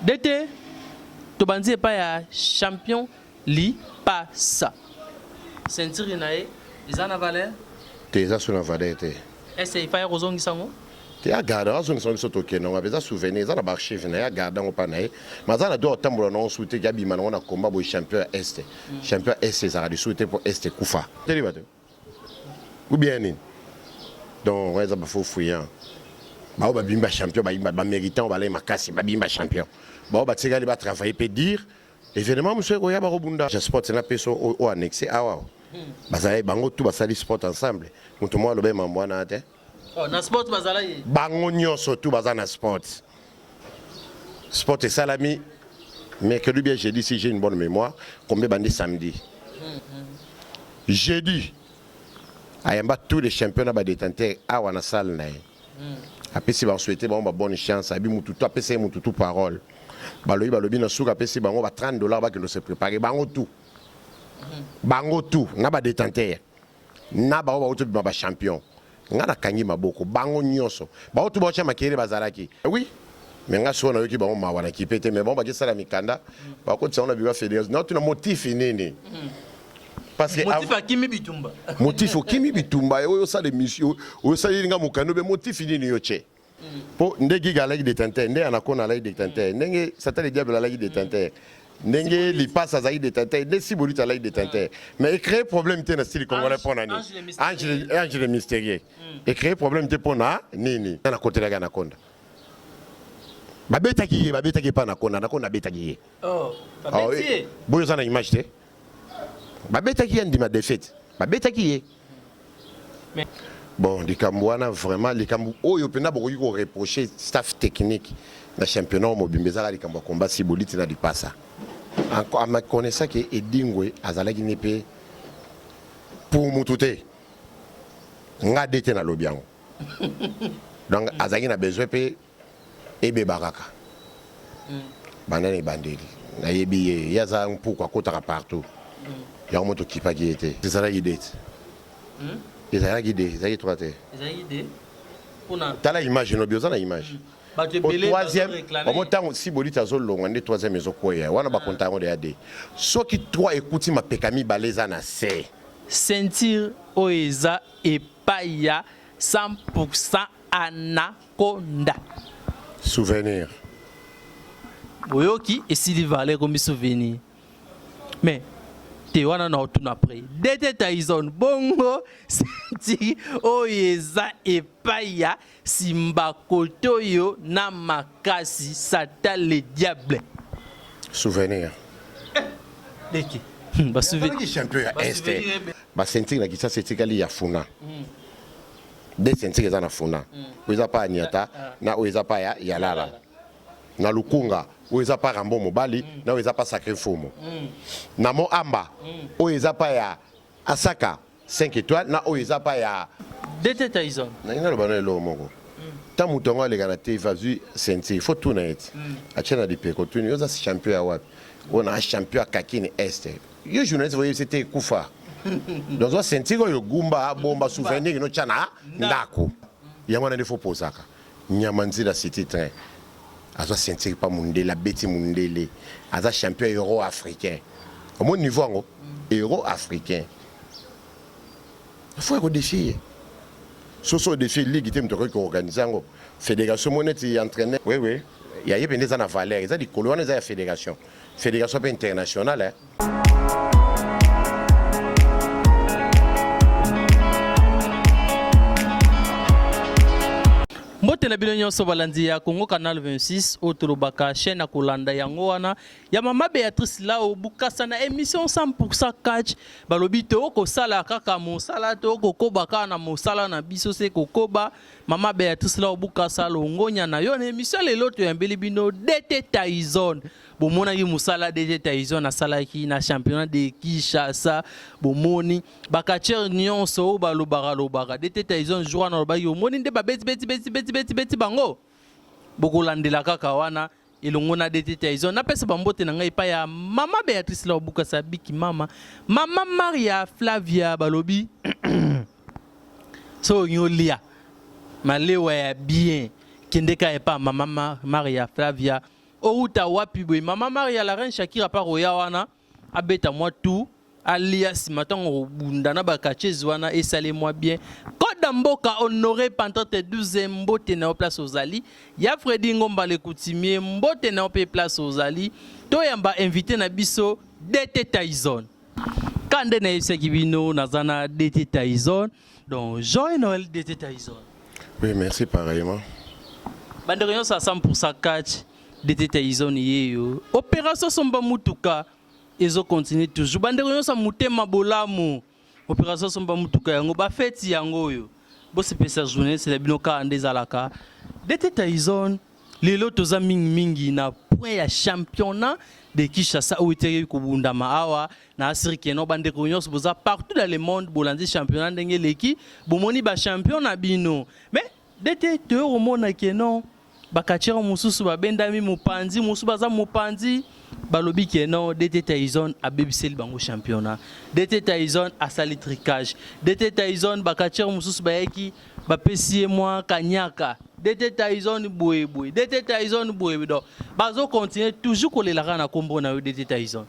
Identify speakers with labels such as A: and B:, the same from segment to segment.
A: D'été, tu bandes pas ya champion li passa. Sentir inae, ils en avalent.
B: T'es à son avalé.
A: Est-ce qu'il faut y rozongi sango?
B: T'es à garder, à son son sotoké, non, avec ça souvenir, ça la barche venait à garder au panaï. Mais ça a deux temps non souhaité Gabi Manon a combat pour champion Est. Champion Est, ça a dû souhaiter pour Est Koufa. T'es là, ou bien donc, ouais, ça va faut fouiller. Bah, on va bimba champion, bah, méritant, on va aller ma casse, bah, bimba champion. Bah, on va tirer les travailler, peut dire. Évidemment, monsieur Roya Barobunda. Je sport, c'est la personne au annexé. Ah, ouais. Bah, ça y est, bango tout, bah, ça sport ensemble. Montre moi le même en moi, n'a-t-il?
A: Oh, na sport, bah, ça là.
B: Bango nyon surtout, bah, ça na sport. Sport et salami. Mais que lui, bien, j'ai dit, si j'ai une bonne mémoire, combien bandit samedi? Jeudi. Ayamba tous les championnats ba détenteur à wana salle na. Après si ba souhaiter ba bonne chance, abi mututu après c'est mututu parole. Balobi balobi na souka après si ba ba $30 ba que nous se préparer bango tout. Bango tout na ba détenteur. Na ba ba auto ba champion. Ngana kangi maboko bango nyonso. Ba auto ba chama kere bazalaki. Oui. Mais nga so na yoki ba ma wana kipete mais bon ba sala mikanda. Ba ko tsona biwa fédération. Non tu na motif nini. Parce que
A: motif à Kimi Bitumba.
B: Motif au Kimi Bitumba et au salle mission au salle nga mukano be motif ni yoche. Po ndegi galaki détenteur, ndé anakona la détenteur, ndenge satan le diable la détenteur. Ndenge li passe à zaï détenteur, ndé sibolita la détenteur. Mais créer problème té na style congolais pour nani. Ange mystérieux. Et créer problème té pour na nini. Na côté la anaconda. Ba beta ki pa anaconda beta ki.
A: Oh, ba beta.
B: Boyo sana image té. Babeta qui a dit ma défaite. Babeta qui est. Bon, les Cambouana, vraiment, les Cambouana, oh, il y a beaucoup de reprocher staff technique. Le championnat, Mobimbeza, les Cambouana, combat si bolite, n'a pas ça. Encore, à ma connaissance, que Edingwe, Azalagi Nepe, pour Moutouté, n'a dété na lobiango. Donc, Azagi n'a besoin de Ebe Baraka. Banane Bandeli. Na yebi, yaza un peu quoi, côté partout. Il y a un mot qui pas qui était. C'est ça la idée. C'est ça la idée. C'est ça qui toi.
A: C'est ça l'idée.
B: T'as la image, nous besoin la image. Au troisième, au moment si bolita zolo, on est troisième maison quoi. On a pas content de aider. Ce qui toi écoute ma pekami baleza na c'est.
A: Sentir oeza et paya 100% anaconda.
B: Souvenir.
A: Boyoki et s'il valait comme souvenir. Mais wana na otuna après Dete Tyson bongo senti oyeza epaya simba kotoyo na makasi sata le diable.
B: Souvenir.
A: Deki ba souvenir
B: champion est ba senti na kisa senti kali ya funa de senti ke na funa oza pa niata na oza pa ya lala na lukunga oza pa rambo mobali na oza pa sacré fomo na mo amba oza pa ya asaka 5 étoiles na oza pa ya
A: Dete Tyson
B: na ina lo bana lo moko ta mutongo ale kana te vazu senti faut tout net achana di peko tu oza champion ya wapi on a champion à kakini est yo journaliste voyez c'était kufa donc on senti ko gumba bomba souvenir no chana ndako yango na faut posaka nyamanzila city train Aza sentir pas Mundela, Betty Mundele, Aza champion euro africain. Au mon niveau, euro africain. Il faut un défi. Ce défi, ligue qui est organisé. Fédération monétaire entraînée. Oui, oui. Il y a des gens à valeur. Il y a des colonnes de la fédération. Fédération internationale.
A: Mbote na bilonyo so balandi ya Congo Canal 26 Otorobaka chaîne na kolanda yango wana ya mama Béatrice Lao bukasa na émission 100% catch balobi to ko sala kaka mosala to ko kobaka na mosala na biso se kokoba mama Béatrice Lao bukasa longonya na yo na émission lelo to yambeli bino Dete Tyson bomona yi musala Dete Tyson na salaki na championnat de Kinshasa bomoni bakacher nyonso balobaka Dete Tyson jour na loba yo moni nde ba beti bango bokolandela kaka wana elongona Dete Tyson na pesa bambote na ngai pa ya mama Béatrice Lao bukasa biki mama Maria Flavia balobi so nyolia malewa ya bien kendeka epa mama Maria Flavia outa wapi boy mama Maria la reine Shakira pa roya wana abeta moi tout alias matango bundana bakachezi wana esale moi bien koda mboka honoré Pantote 12 mbote na place ozali ya Fredi Ngomba le coutumier mbote na pe place ozali to yamba invité na biso DT Tyson kande na yeseki bino nazana DT Tyson donc joyeux Noël DT Tyson.
B: Oui, merci pareillement.
A: Banderion sa 100% catch DT Tyson yeyo opération somba mutuka ezo continue toujours banderion sa mutema bolamu opération somba mutuka yango ba feti yango yo bo se pesa journée c'est la binoka andezalaka DT Tyson lelo toza mingi na point ya championnat de Kinshasa où était kubunda maawa na asiri keno bandeko nyos boza partout dans le monde bolandi championnat ndenge leki bomoni ba champion na bino mais DT te romona keno bakachira mususu babendami mupanzi mususu baza mupanzi balobi keno DT Tyson abebiseli bango championnat DT Tyson asali tricage DT Tyson bakachira mususu bayeki bapesi moi kanyaka DT Tyson boye DT Tyson boye do bazo continuer toujours kolelaka na kombo na DT Tyson.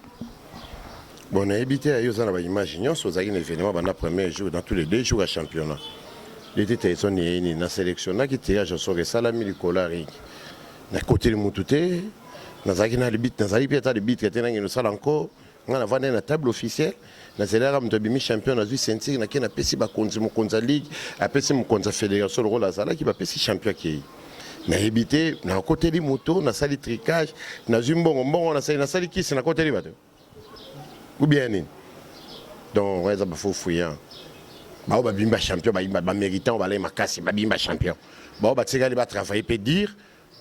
B: Bon, on a habité à Yozana ba image nyonso ozaki na événement bana premier jour dans tous les 2 jours à championnat. DT Tyson ni na sélection na ki tirage au sort salami likolari. Na côté le mutute nazaki na bit nazali peta de bit ketena ngino sala encore ngana vana na table officielle na zelera mtobimi champion na zui sentir na kena pesi ba konzi mo konza ligue apesi mo konza fédération le rôle azala ki ba pesi champion ki na habité na côté li moto na sali tricage na zui mbongo na sali kisi na côté li bato ou bien ni donc ouais ça ba fou fouillant ba ba bimba champion ba méritant ba les makasi ba bimba champion ba ba tsega li ba travailler peut dire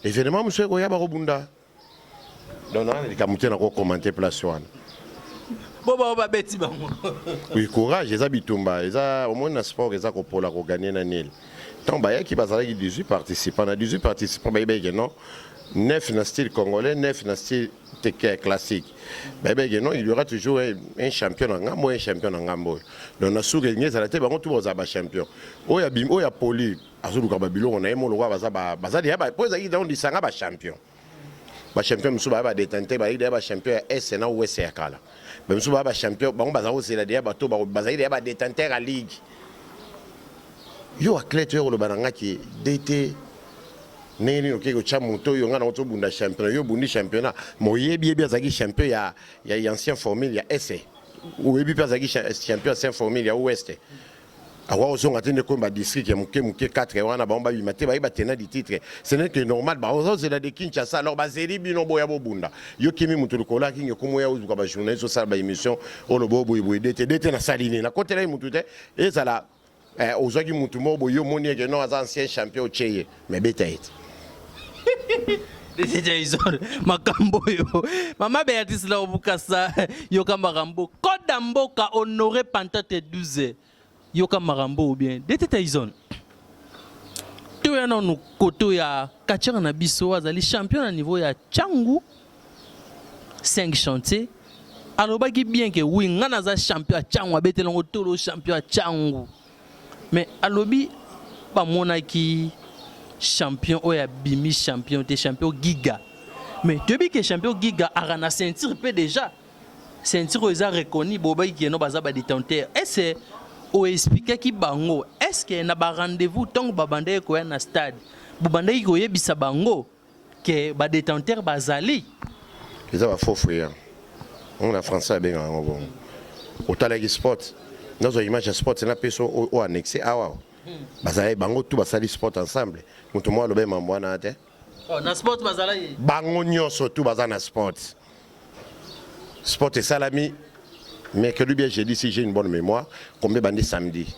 B: événement monsieur Koya ba robunda donc on les kamute na ko commenter place one
A: Boba beti bango.
B: Oui, courage, les habitumba, les a au moins na sport, les a ko pola ko gagner na nil. Tant ba qui bazala 18 participants, na 18 participants ba yebe non 9 na style congolais, 9 na style classique. Ba yebe non, il y aura toujours un champion en ngambo, un champion en ngambo. Donc na sou gagner ça la te bango tout boza ba champion. Oya bim, oya poli, azulu ka babilo on a mo lo baza dia ba poza ki donc disanga ba champion. Ba champion musu ba détenté ba ida ba champion S na ouest ya kala. Même si ba champion bango baza ozela dia bato ba baza dia ba détenteur à ligue. Yo athlète yo lo bananga ki DT neni no keko cha moto yo ngana oto bunda champion yo bundi championnat moyebi yebi azaki champion ya ancien formule ya essai. Ou yebi azaki champion ancien formule ya ouest. Awa osonga tende ko ba district ya muke 4 wana ba mba bimate ba tena di titre ce n'est que normal ba ozo la de Kinshasa alors ba zeli bino boya bobunda yo kimi mutu lokola kinge komo ya uzuka ba journée so sala ba émission olo bobo boy DT na saline na côté là mutu te et ça la ozaki mutu mo boyo moni que non ancien champion cheye mais betaite
A: DT Tyson makambo yo mama Béatrice la obukasa yo kamba rambo koda mboka honoré Pantote 12 yoka marambo ou bien DT Tyson tu es dans nos koto ya kachira na biso azali champion à niveau ya changu 5 chantiers alobaki bien que oui ngana za champion changu abetelongo tolo champion changu mais alobi ba monaki champion oya bimi champion te champion giga mais depuis que champion giga arana ceinture pe déjà ceinture eza reconnu bobaki que no baza ba détenteur et c'est o expliquer ki bango est-ce que na ba rendez-vous tant ba bande ko na stade bu bande ko yebisa bango que ba détenteur bazali
B: les a faux frère on a français ben en bon au talagi sport nos images sport na peso o annexé awa bazali bango tout basali sport ensemble mutu mo lobe mambwana te
A: oh na sport bazali
B: bango nyonso tout bazana sport et salami. Mais que lui bien j'ai dit si j'ai une bonne mémoire, combien bandé samedi.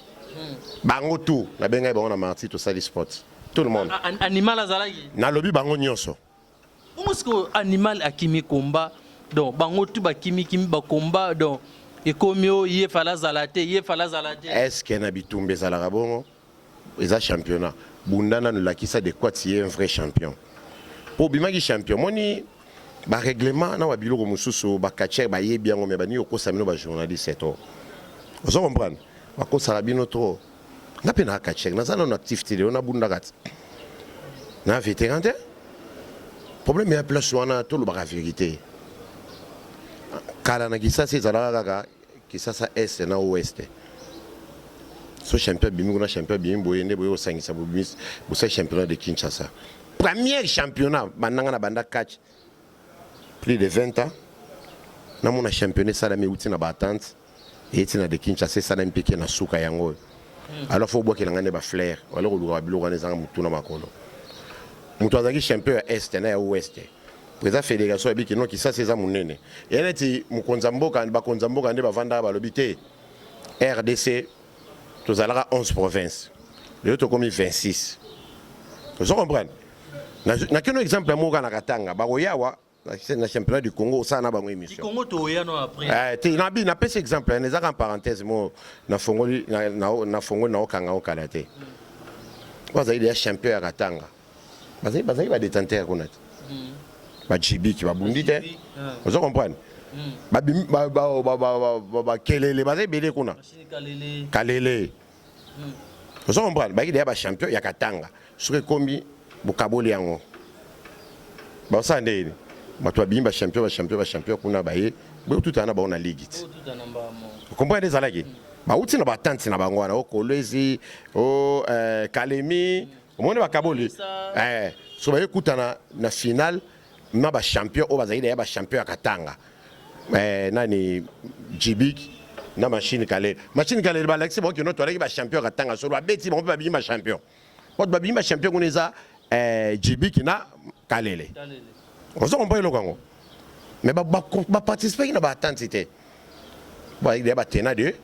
B: Bango tout, la benga bango na marti tout ça les sports. Tout le monde.
A: Animal azalaki.
B: Na lobby bango nyonso.
A: Omusko animal akimi combat donc bango tout ba kimi ba combat donc et comme yo yé fala zalate. Est-ce
B: que na bitumbe zalaka bongo? Eza championnat. Bundana no lakisa de quoi tu es un vrai champion. Pour bimaki champion, moni ba règlement na wa biloko mususu ba kacher ba yebi yango me ba ni okosa mino ba journaliste to ozo comprendre ba kosa bino to na pena kacher na zana na activité de na bunda kat na vétéran te problème ya place wana to la vérité kala na Kisasa ezalaka kaka Kisasa est na ouest so champion bimi kuna champion bimi boye nde boye osangisa bomis bosa championnat de Kinshasa premier championnat bananga na banda catch plus de 20 ans na mona championnat sala mi uti na batante et tina de Kinshasa sala mpike na suka yango alors faut boire kelanga ne ba flair wala ko luka biloko ne zanga mutu na makolo mutu azaki champion ya est na ya ouest président fédération abiki non Kisasa eza munene yeneti mukonza mboka bakonza mboka nde bavanda balobi te RDC tozalaka 11 provinces lelo tokomi 26 vous comprenez na kino exemple moka na Katanga bakoyawa na championnat du Congo ça na bango émission
A: Congo to ya no après
B: te na pese exemple ne zaka en parenthèse mo na fongoli na fongoli na okanga okala te bazaidi ya champion ya Katanga bazaidi ba détenteur kuna ba jibi ki ba bundi te vous comprenez ba kelele bazaidi belé kuna kalele vous comprenez ba ide ba champion ya Katanga soki kombi bukaboli yango ba sande bato bimba champion kuna baye bo tout ana ba on a ligue vous comprenez ça là qui ba uti na ba tante na bango na o Kolwezi o Kalemi o monde ba kaboli so ba ekutana na finale na ba champion o bazaide ya ba champion ya Katanga nani Jibik na machine kale ba laxi bon que notre ba champion ya Katanga so ba beti bon ba bimba champion votre ba bimba champion kuneza Jibik na Kalele on se comprend le Congo mais ba participer na ba attente ba il y a ba tena de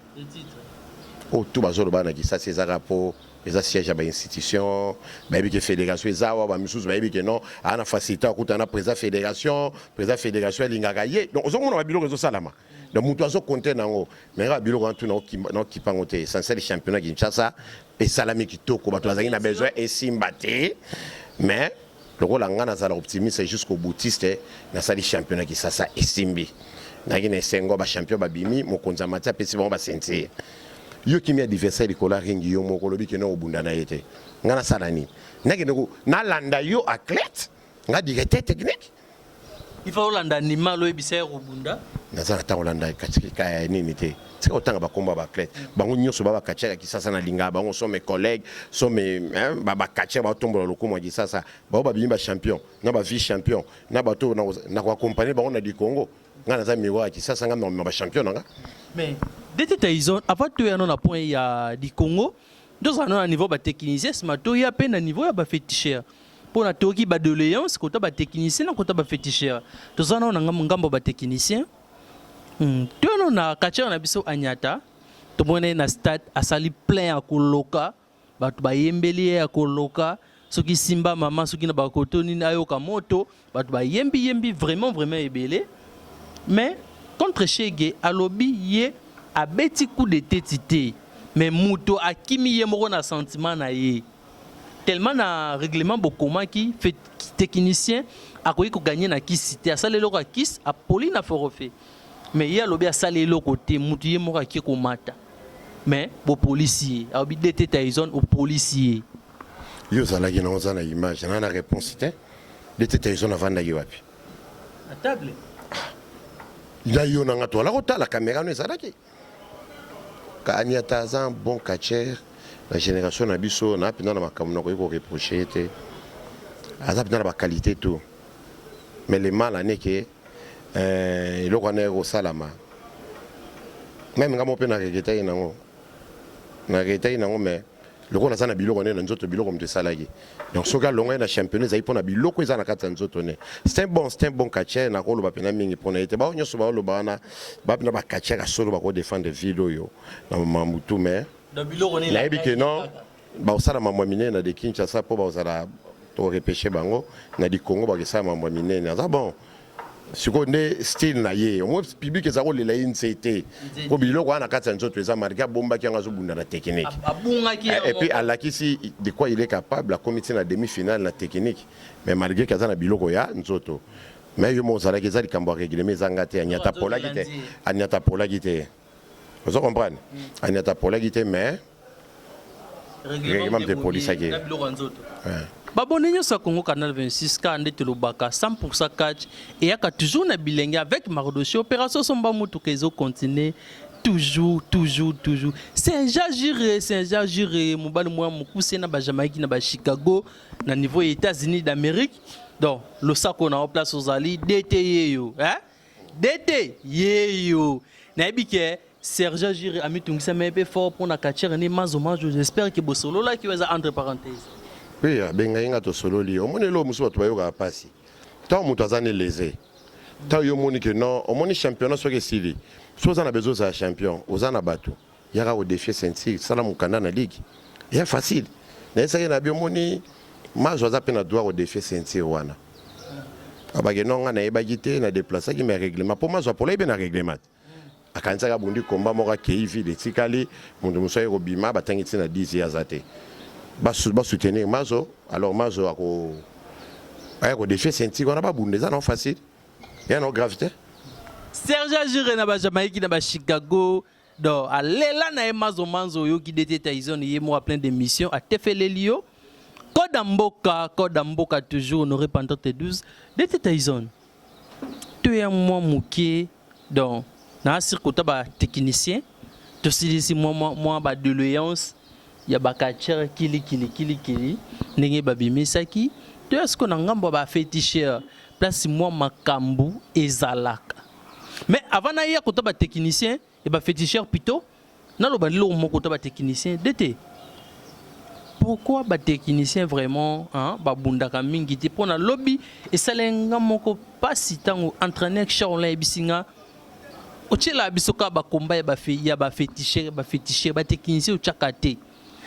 B: o tout bazolo ba na Kisasa ces rapports les sièges à institution ba bi que fédération ezawa ba misusu ba bi que non ana facilité akutana président fédération lingagaye donc on a biloko zo salama donc mutu azo compter nango mais ba biloko antu na ki pangote essentiel championnat Kinshasa et salami kitoko ba tozangi na besoin et simbate mais le rôle en Ghana, c'est optimiste jusqu'au boutiste. Dans le championnat qui ça estimé. Dans le Sengo, le champion Babimi, mon consommation, petit bon bassenté. Yo qui m'y adversaire de cola ringi yo mon colobi qui n'a au bunda na été. Ghana salani. Na landa yo athlète. Na directeur technique.
A: Il faut landa nima lo ebisa au bunda.
B: Na za ta landa katika nini te. C'est autant ba combat ba athlète. Bango nyoso ba kacha Kisasa na linga bango sont mes collègues, sont mes ba kacha ba tombo lo ko mo Kisasa. Ba ba bimba champion, na ba vice champion, na ba to na ko accompagner bango na du Congo. Ngana za miwa Kisasa ngam ba champion nga.
A: Mais dès Tyson avant tu ya na point ya du Congo, deux ans à niveau ba technicien, ce mato ya peine à niveau ya ba féticheur. Pour na toki ba doléance kota ba technicien na kota ba féticheur. Deux ans na ngambo ba technicien. Tu na kacha na biso anyata to mone na stade asali plein ya koloka batu bayembeli ya koloka soki simba mama soki na bakoto nini ayoka moto batu bayembi vraiment ebele mais contre Chege alobi ye abeti coup de tête mais muto akimi ye moko na sentiment na ye tellement na règlement bokoma ki fait technicien akoyi ko gagner na kisite asali loko akis apoli na forfait. Mais il y a l'obé à saler le côté, moutier mora qui komata. Mais au policier, à obé d'été Tyson au policier.
B: Yo ça là qui n'a pas image, n'a pas réponse té. D'été Tyson avant d'aller wapi.
A: À table.
B: Il a eu na toi la rota la caméra nous ça là qui. Kanya Tazan bon catcher, la génération na biso na pina na makamuna ko reprocher té. Azap na ba qualité tout. Mais le mal ané que le connaît au salama même quand on peut na regretter nango mais le ko na sana biloko ne nzoto biloko mte salagi donc soka longa na championnat za ipona biloko eza na kata nzoto ne c'est un bon catcher na ko lo ba pena mingi pona ite ba onyo so ba lo bana ba pena ba catcher ka solo ba ko défendre video yo na mamutu mais
A: na biloko ne
B: la ebike non ba osala mamwa minene na de Kinshasa po ba osala to repêcher bango na di Congo ba ke sa mamwa minene za bon ce qu'on est style na ye au moins public ezako le la insété ko biloko ana kata nzoto eza marika bomba ki ngazo bunda na technique et puis alakisi de quoi il est capable la comité na demi-finale na technique mais malgré kaza na biloko ya nzoto mais yo mo zala ke za likambo règlement zangate anyata pola gite vous comprenez anyata pola gite mais règlement de police ake
A: babone nyonso Congo Canal 26 ka ande telobaka 100% catch et yaka toujours na bilenge avec Mardoché opération somba mutu kezo continuer toujours. Saint-Jean Juré mobali mwa mukuse na ba Jamaïque na ba Chicago na niveau États-Unis d'Amérique. Donc le sako na place aux ali DT yo, hein? DT yo. Na ebike Serge Juré a mis tungisa mebe fort pour na catcher ni mazo, j'espère que bosolo là qui va entre parenthèses.
B: Oui, benga inga to solo li. Omoni lo musu batu bayoka pasi. Ta mutu azane lésé. Ta yo moni que non, omoni championnat so ke sili. So za na bezo za champion, ozana batu. Yaka au défi sentir, sala mukanda na ligue. Ya facile. Na esa na bi omoni mazo za pena droit au défi sentir wana. Abage non na ebagité na déplacer ki me règlement. Pour mazo pour la na règlement. Akanza ka bundi komba moka keivi de tikali, mundu musoye robima batangiti na 10 ya zate. Ba soutenir mazo, alors mazo ako défi sentir on a pas bunde ça non facile. Il y a non gravité.
A: Serge Juré na ba Jamaïque na ba Chicago do alela na mazo manzo yo ki dete Tyson ye mo plein d'émissions à tefele lio. Kodamboka toujours honoré pendant tes 12 dete Tyson. Tu es un moi mouké donc na circuit ba technicien to si moi ba de l'alliance ya ba catcher kili ndenge babimisaki to est-ce qu'on a ngambo ba féticheur place moi makambu ezalaka mais avant na ya kota ba technicien et ba féticheur plutôt na lo ba lo mo kota ba technicien d'été pourquoi ba technicien vraiment hein ba bundaka mingi te pona lobby et salenga moko pas si tango entraîneur Charles Ebisinga ochela bisoka ba combat ya ba féticheur ba technicien ochakate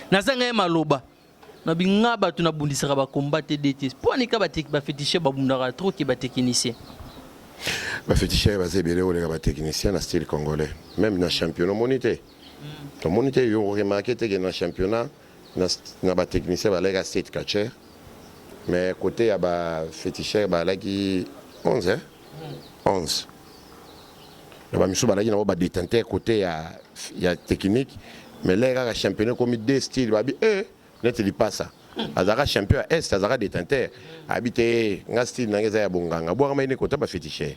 A: nazanga maloba na binga batu na bundisaka ba combattre DT pour anika ba féticheur ba bundaka trop ki ba technicien
B: ba féticheur ba zebele o les ba technicien na style congolais même na championnat monité to monité yo remarqué que na championnat na ba technicien ba lega state catcher mais côté ya ba féticheur ba lagi 11 hein 11 na ba misu ba lagi na ba détenteur côté ya technique mais lega championnat comme deux styles ba bi net li passa azara champion est azara détenteur habité nga style na ngeza ya bonganga bo ngama ine kota ba féticheur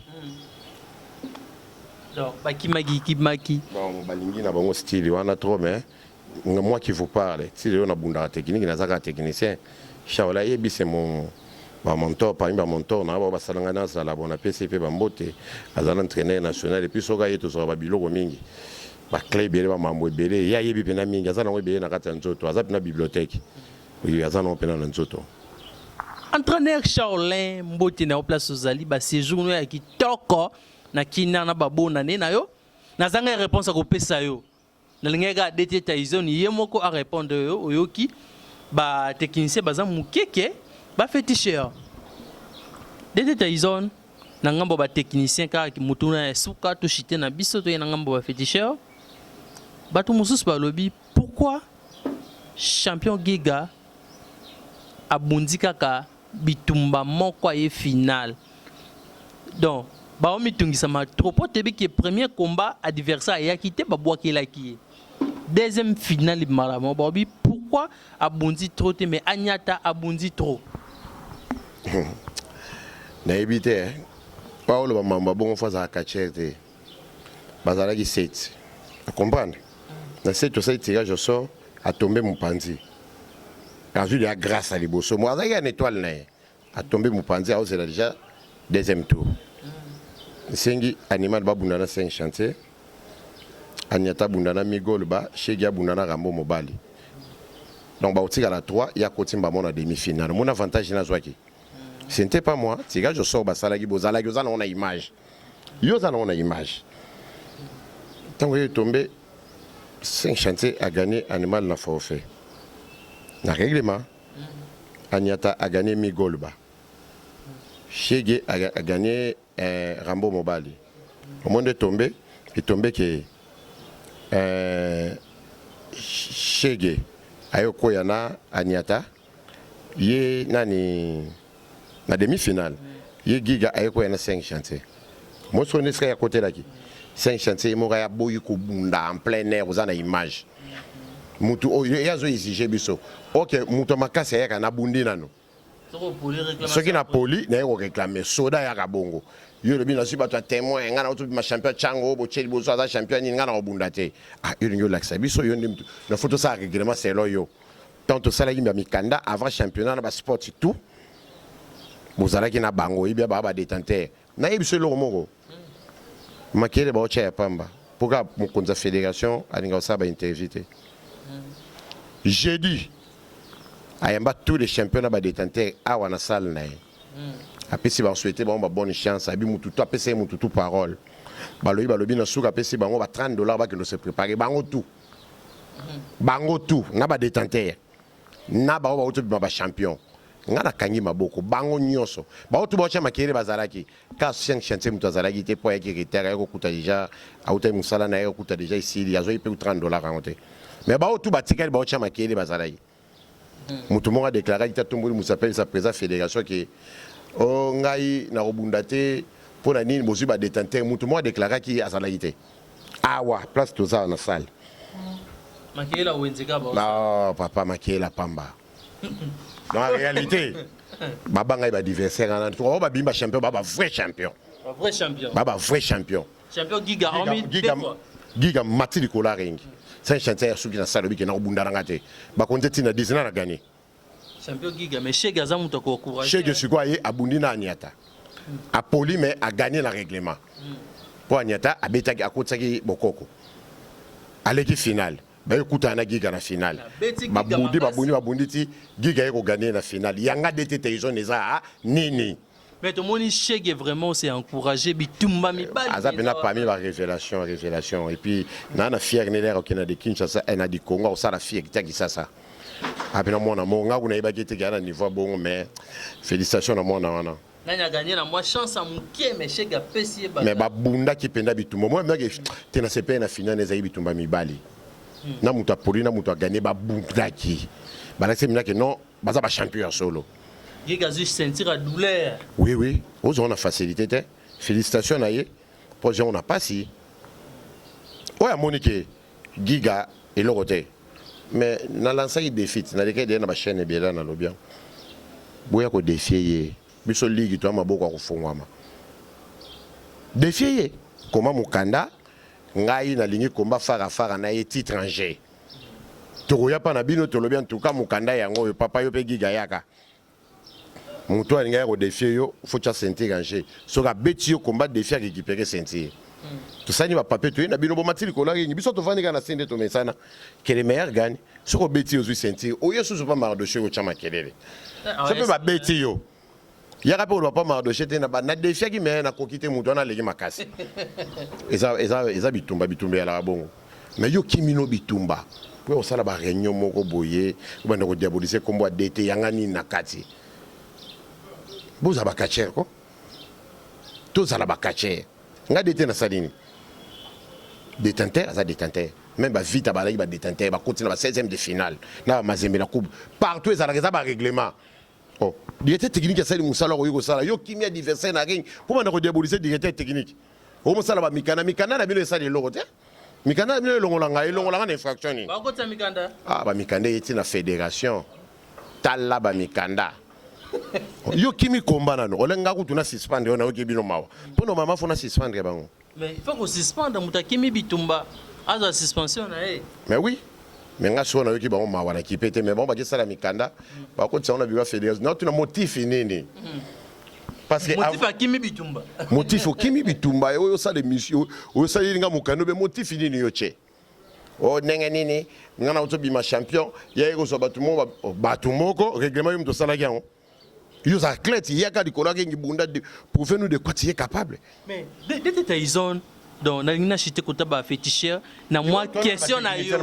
A: donc ba kimaki
B: bon balingi na bango style wana trop mais moi qui vous parle style na bunda technique na zaka technicien Shaola yebi c'est mon mentor parmi ba mentor na ba salanga na sala bona PCP ba mbote azala entraîneur national et puis soga yeto so ba biloko mingi ba club bele ba mambo bele ya yebi pena mingi azana ngo bele na kata nzoto azap na bibliothèque oui azana pena na nzoto
A: entraîneur Charles Mbote na place ozali ba séjour no ya kitoko na kina na babona ne na yo nazanga réponse ko pesa yo na lingeka DT Tyson yemoko a répondre yo oyoki ba technicien baza mukeke ba féticheur DT Tyson na ngambo ba technicien ka mutuna suka to chité na biso to na ngambo ba féticheur batu mususu ba lobby pourquoi champion Giga abundi kaka bitumba moko ye final donc ba omi tungisa ma trop tebi que premier combat adversaire ya quitté ba boakela ki deuxième finale malamo ba obi pourquoi abundi trop te mais Agnata abundi trop
B: na ebité Paolo ba mamba bon fois za kachete bazala ki 7 tu comprends na 7 to 7 tirage au sort a tombé mon panzi quand je dis grâce à liboso moi ça y a une étoile na a tombé mon panzi a c'est déjà deuxième tour sengi animal ba bundana 5 chantier Agnata bundana migol ba Chegia bundana Rambo mobali donc ba otika la 3 ya kotimba mona demi-finale mon avantage na zwaki ce n'était pas moi tirage au sort ba salagi bozala yo zana on a image yo zana on a image tant que tombé 5 chantiers a gagné animal na forfait na règlement Agnata a gagné migolba Chege a gagné Rambo Mobali. Au moment de tomber, il tombé que Chege a eu Koyana Agnata, il nani na demi-finale. Il Giga a eu Koyana 5 chantiers. Moi, je suis à côté là. 5 chantiers, il y a beaucoup en plein air, vous avez une image. Mutu, il y a exigé biso. Ok, mutu makase ya kana bundi nano. Ce qui n'a poli, n'a pas réclamé. Soda ya kabongo. Yo le bina suba toi témoin, ngana auto ma champion chango, bo cheli bo za champion ni ngana obundate. Ah, yo laksa biso yo ndim. La photo ça règlement c'est là yo. Tant to sala yimba mikanda avant championnat na ba sport tout. Bozala ki na bango ibia ba détenteur. Na yibiso lo moko. Makele ba ocha ya pamba. Pourquoi mon konza fédération alinga ça ba intervité. Jeudi ayamba tous les championnats ba détenteur awa na salle na. Après si on souhaiter bon bonne chance abi mututu apesa mututu parole balobi na suka apesa bango ba $30 ba que nous se préparer bango tout na ba détenteur na ba auto ba champion ngana kangi maboko bango nyonso ba auto ba cha makere bazalaki ka 5 chantier mutu azalaki te po ya critère ko kuta déjà auto musala na ko kuta déjà ici il y a zo $30 raconter mais ba auto ba tikali ba cha makere bazalaki mutu mo a déclaré que Tomboli Moussapel sa président fédération qui oh ngai na robundate pour la nini bozu ba détenteur mutu mo a déclaré qui azalaité awa place tout ça na salle
A: makela wenzeka ba
B: non papa makela pamba dans la réalité baba ngai ba adversaire na to ba bimba champion baba vrai champion champion giga matili kola ringi c'est un chanteur sous qui na salle bi na robundara ngate ba konti na 10 na gagner
A: champion giga mais Chege aza mutu ko courage
B: Chege siko aye abundi na Anyata a poli mais a gagné le règlement pour Anyata a betaki akotaki bokoko aleki final ba ekuta na giga na final babundi ti giga eko gagner na final yanga dete teison eza nini
A: mais tout le monde Chege vraiment c'est encouragé bitumba mi bali
B: aza pena parmi la révélation et puis na fier ne l'air okena de Kinshasa na di Congo ça la fier qui ça après mon amour nga kuna iba kete gana niveau bon mais félicitations na mon wana
A: nanya gagner na moi chance à mukie mais Chege pesi ba
B: mais babunda ki penda bitumba moi meke tena sepe na final na zayi bitumba mibali na muta poli na muta gagner babunda ki bala c'est mina que non baza ba champion solo
A: giga juste sentir la douleur
B: oui on a facilité te félicitations na ye pour on a pas si ouais Monique giga et le côté mais na lança il défi na lekede na ba chaîne bien na lobia boya ko défier biso ligue to maboko ko fongwama défier comment mukanda ngai na lingi komba fara na ye titre étranger to ya pa na bino to lobia en tout cas mukanda yango papa yo pe giga yaka muto alinga ko défier yo faut cha sentir ranger so ka beti yo combat défier récupérer sentir tout ça ni va papier tu na bino bo matili ko la ngi biso to vandi kana sende to mesana que les meilleurs gagnent sur beti yo sentir o yesu so pas mardoché o chama kelele ça peut ba beti yo ya rapport pas mardoché te na ba na défier ki me na kokite muto na legi makasi eza bitumba ya la bongo mais yo kimino bitumba po o sala ba réunion moko boye ba ndako diaboliser kombo DT yangani na kati boza ba kacher ko to sala ba kacher nga DT na salini détenteur aza détenteur même ba vite ba ba détenteur ba continue ba 16e de finale na mazembe la coupe partout ça la ba règlement oh directeur technique ça musala ko sala yo kimi adversaire na ring pour na ko diaboliser directeur technique o musala ba mikana na bino ça de lokote mikana bino longola nga infraction ni
A: ba ko tsa mikanda
B: ba mikanda yeti na fédération tala ba mikanda yo kimi komba nano olenga kutuna suspendre ona oke bino mawa pono mama fona suspendre bango
A: mais il faut qu'on suspende muta kimi bitumba aza suspension na
B: mais oui mais nga sona yoki bango mawa na kipete mais bon ba kesala mikanda ba ko tsona biwa fédération non tuna motif nini parce que
A: motif a kimi bitumba
B: motif o kimi bitumba yo ça de mission o ça yinga mukano be motif nini yo che o nenga nini ngana uto bima champion ya ego so batumoko règlement yum to sala yango ils athlètes il y a qu'à dire qu'on a gagné bunda pour faire nous de quoi tu es capable
A: mais de taison donc na ngina chité ko taba féticheur na moi question na yo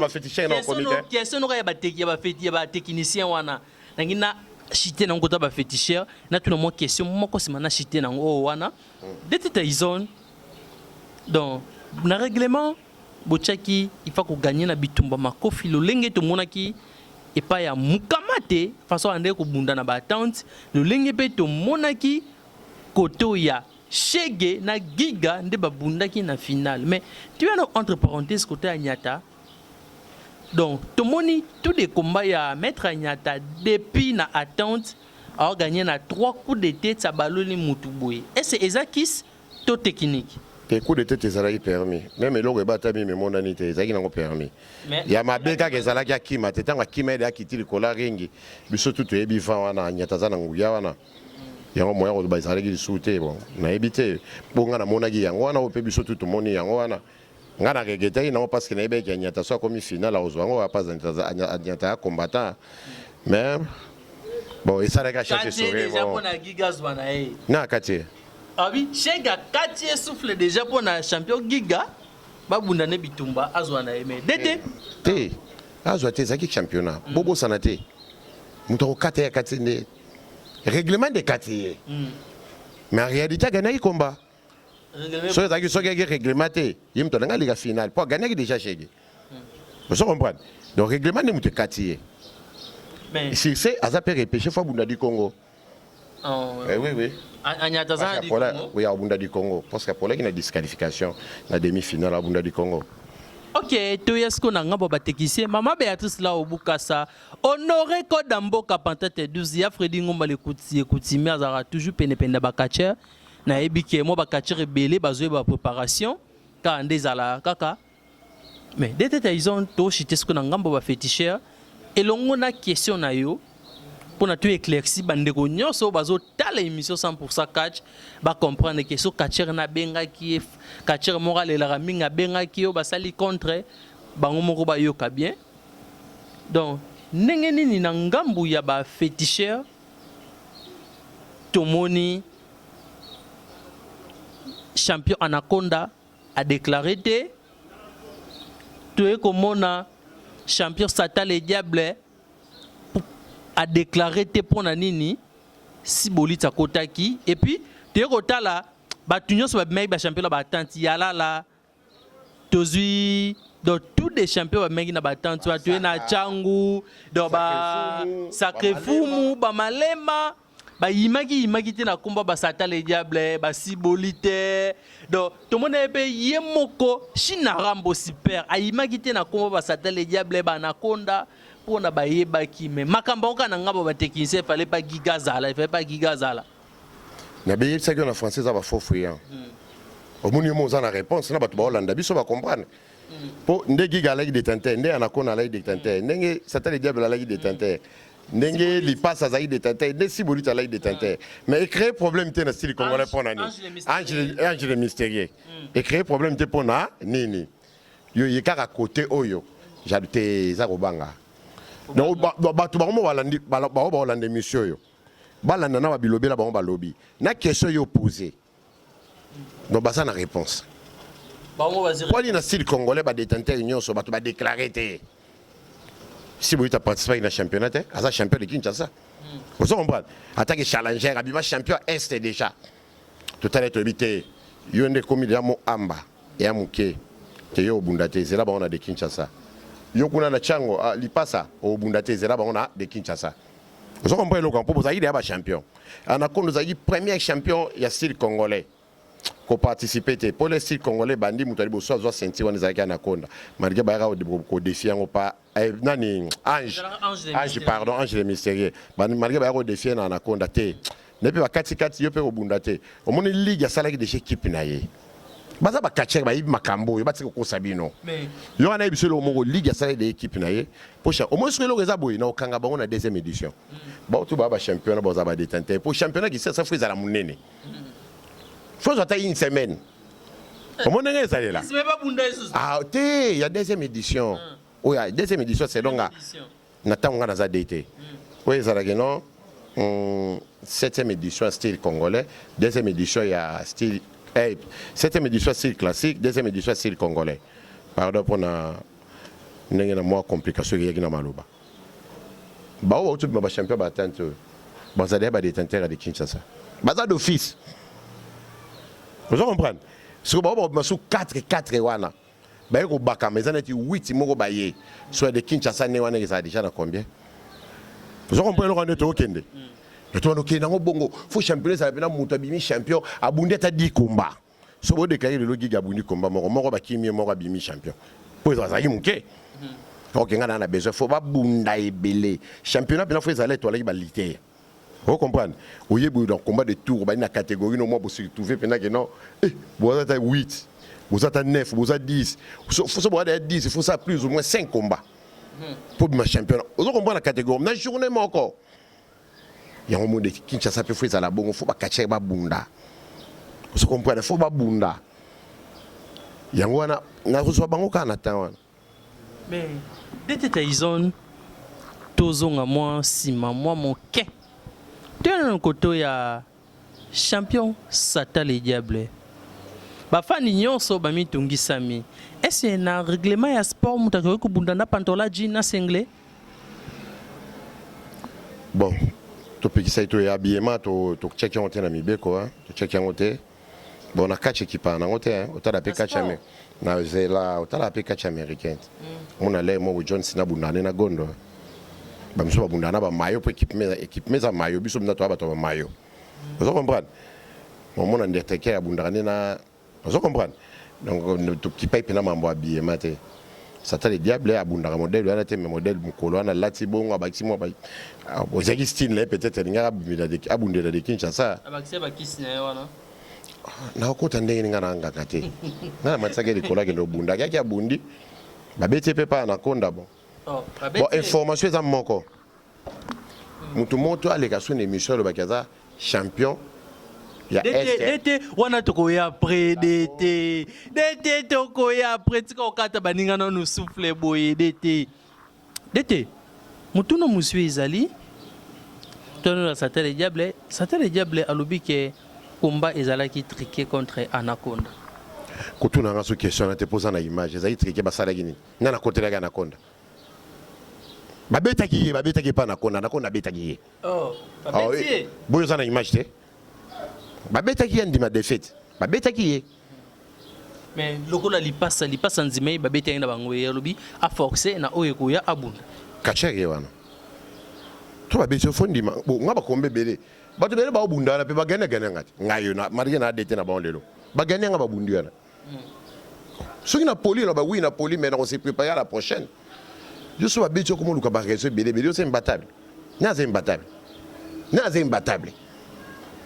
A: question no ya ba technicien wana na ngina chité na ko taba féticheur na tout le monde question moko sima na chité na ngo wana de taison donc na règlement bochaki il faut ko gagner na bitumba makofi lo lenge to monaki et pas ya mukamate façon ande ko bunda na batante le lenge pe to monaki koto ya Chege na giga nde babunda ki na finale mais tu as entre parenthèses côté Anyata donc to moni tous les combats ya maître Anyata depuis na attente a gagné na 3 coups de tête ça baloli mutuboy. Et c'est Ezakis to technique.
B: Les coups de tête ezalaki permis. Même eloko ebatami me monani te ezalaki nango permis. Ya mabeka ezalaki akima te tanga kima ede akiti likola ringi. Biso tutu ebi fa wana nyataza na nguya wana. Yango moya ko ba ezalaki lisute bon. Na ebite bonga na monaki yango wana ope biso tutu moni yango wana. Ngana regrettai non parce que na ebe ki nyata so comme finale ozo yango pas nyata combattant. Mais bon, et ça les gars chercher sur
A: déjà pour na gigas bana eh.
B: Na kati.
A: Ah oui, chega kati souffle déjà pour na champion giga. Ba bunda ne bitumba azwa na eme. Dete.
B: Te. Azwa te zaki championnat. Bobo sanate. Muto kati ya kati ne. Règlement de kati. Mais en réalité gagner il combat. So zaki so gagner règlement te. Yim to nga liga finale. Pour gagner déjà chege. Vous comprenez? Donc règlement ne muto kati. Mais si c'est à ça peut repêcher fois bunda du Congo. Oui oui.
A: Anyataza du Congo.
B: Oui, à bunda du Congo parce que pour là il y a une disqualification la demi-finale à bunda du Congo.
A: OK, to yesko na ngabo batekisi mama Béatrice la obukasa honoré ko damboka pantate 12 ya Freddy Ngomba le kutimi azara toujours pene bakacher na ebike mo bakacher belé bazwe ba préparation ka ndezala kaka. Mais dès ils ont to chitesko na ngabo ba féticheur. Et l'on a question na yo pour tout éclairci bandeko nyonso bazo tala émission 100% catch ba comprendre que so catcher na benga ki catcher moral la raminga benga ki yo basali contre bango moko ba yoka bien. Donc ndenge nini na ngambu ya ba féticheur tomoni champion Anaconda a déclaré te komona champion Satan le diable a déclaré te pona nini si bolita kotaki et puis te kotala ba tunyo so ba mec ba champion ba tanti yala la tozui dans tous les champions ba mec na ba tanti wa tu na changu do ba sacré fumu ba malema ba imagi te na komba ba Satan le diable ba sibolite donc tout le monde est yemoko china rambo super a imagi te na komba ba Satan le diable ba anaconda pour na ba yebaki mais makamba oka na ngabo ba technicien fallait pas gigazala il fallait pas gigazala
B: na be ça que na français ça va faux fouillant au moni mo za na réponse na ba to ba Hollande biso ba comprendre po nde gigala ki détenteur nde anaconda la ki détenteur ndenge Satan le diable la ki détenteur ndenge li passe à zaïd détenteur nde si bolita la ki détenteur mais créer problème te na style congolais pour nani ange le mystérieux et créer problème te pour na nini yo yekaka côté oyo j'habite za robanga donc batu bango balandi ba Hollande monsieur yo balanda na ba bilobela bango balobi na question yo poser donc basa na réponse
A: bango bazira
B: quoi na style congolais ba détenteur union so batu ba déclarer te si vous avez participé à un championnat, à un champion de Kinshasa. Vous comprenez? Attaque challenger, abima champion est déjà. Tout à l'heure, tu as eu un commis de Amba et un mouké. Tu es au Bundate, c'est là-bas on a de Kinshasa. Yokuna na Chango, Lipasa, au Bundate, c'est là-bas on a de Kinshasa. Vous comprenez le camp pour vous aider à champion. On a connu le premier champion, il y a style congolais. Ko participer pour le style congolais bandi mutali bo so senti wana zaki anaconda malgré ba ra ko défier ngo pa nani ange pardon ange le mystérieux bandi malgré ba ko défier na anaconda te ne pe ba kati yo pe obunda te o moni ligue ya salaki de équipe na ye baza ba catcher ba ibi makambo yo ba tsiko ko sabino yo ana ibiselo o mo ligue ya salaki de équipe na ye pocha o mo solo reza boy na okanga ba on a deuxième édition ba tout ba championnat ba za ba détenteur pour championnat qui ça fait za la munene. Faut attendre une semaine. Comment on est allé là? Ah, il y a deuxième édition. Oui, la deuxième édition, c'est long. Nathan, on a déjà daté. Oui, ça non. Septième édition, style congolais. Deuxième édition, il y a style. Septième édition, style classique. Deuxième édition, style congolais. Pardon pour une moins complication qui est dans Malouba. Bah, on va tout champion battant. Bah, ça dépend des tenteurs de Kinshasa. Bah, ça d'office. Vous comprenez? Si vous avez 4 wana, vous avez 8 moko baye. Soit de Kinshasa ne wana ça déjà na combien? Vous comprenez le rendre to kende. Le to okende ngo bongo, faut champion ça bena mutabimi champion abunde ta 10 combat. So bo déclarer le giga bundi combat moko ba kimi moko bimi champion. Pour ça y muke. OK ngana na besoin faut ba bunda ebele. Championnat bena faut ezala to la ba lité. Vous comprenez? Vous voyez, dans le combat de tours, dans la catégorie, moi, vous vous trouvez pendant que non, vous avez 8, vous avez 9, vous avez 10. Il faut avoir 10, il faut ça plus ou moins 5 combats pour ma championnat. Vous comprenez la catégorie? Dans la journée, encore. Il y a un monde qui Kinshasa peut faire ça là-bas, il faut pas cacher ma bunda. Vous comprenez? Il faut pas bunda. Il y a un reçoit bango quand on attend.
A: Mais, dès que tu as tozonga moi, sima moi, mon quai. Tu es dans le côté, il y a champion Sata les Diables. Bafani nyonso bami tungi sami. Est-ce qu'il y a un règlement ya sport mutakwe ko bundana pantola jina single?
B: Bon, tu peux ça tu habillement tu checker on na mibeko hein, tu checker on te. Bon na catch équipe na on te hein, au tala pe catch américain. Na zela au tala pe catch américain. Mon allé mo John Cena bundana na gondo. Ba mso ba bundana ba mayo pour équipe meza mayo biso mna to ba to mayo. Vous comprenez? Mon Undertaker ya bundana na vous comprenez? Donc tu qui paye pena mambo habillement te. Sata les diables a bundara modèle là te modèle mukolo na lati bongo abaki mo ba ozaki style là peut-être ngara abundela de Kinshasa
A: abaki ba kisina yona
B: na okota ndenge ngana ngaka te na matsaka de kola ke no bunda yaki abundi babete pepa na konda bon bon information za moko mutu moto aleka sone émission le bakaza champion ya
A: DT wana toko ya après DT toko ya après tika okata baninga na nous souffle boye DT mutu no monsieur ezali tono la Sata les Diables alobi ke combat ezalaki triqué contre Anaconda.
B: Kotu na ngaso question na te posa na image ezali triqué basala gini na côté la Anaconda babetaki pa Anaconda betaki
A: oh babetaki
B: boyo za na image te babetaki ndima défaite babetaki
A: mais lokola lipasa nzimei babetaki na bango yalobi a forcer na oyo ko ya abunda
B: kacheke wana to babetso fondima bo ngaba kombe bele bato bele ba obunda na pe bagane ngati ngayo na marike na dete na ba lelo bagane ngaba bundi wana soki na poli na ba oui na poli mais on s'est préparé à la prochaine je suis babetso comme luka ba reso bele c'est imbattable naze imbattable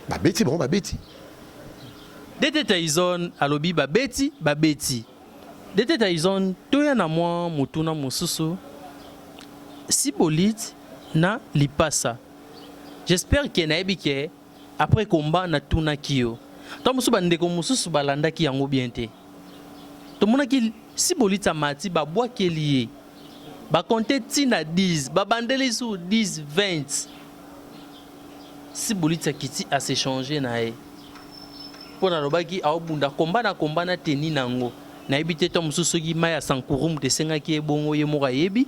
B: babeti bon babeti
A: DT Tyson alobi babeti DT Tyson toya na mwa mutuna mususu Sibolite na lipasa. J'espère que naebi ke après combat na tuna kiyo to musu bandeko mususu balanda ki yango bien te to mona ki Sibolite amati babwa keliye ba compter tina 10 ba bandeli sou 10 20 Sibolite kiti a se changer na e pona lobaki a obunda combat na teni nango na ebite to mususu ki maya sankurum te senga ki ebongo ye moka yebi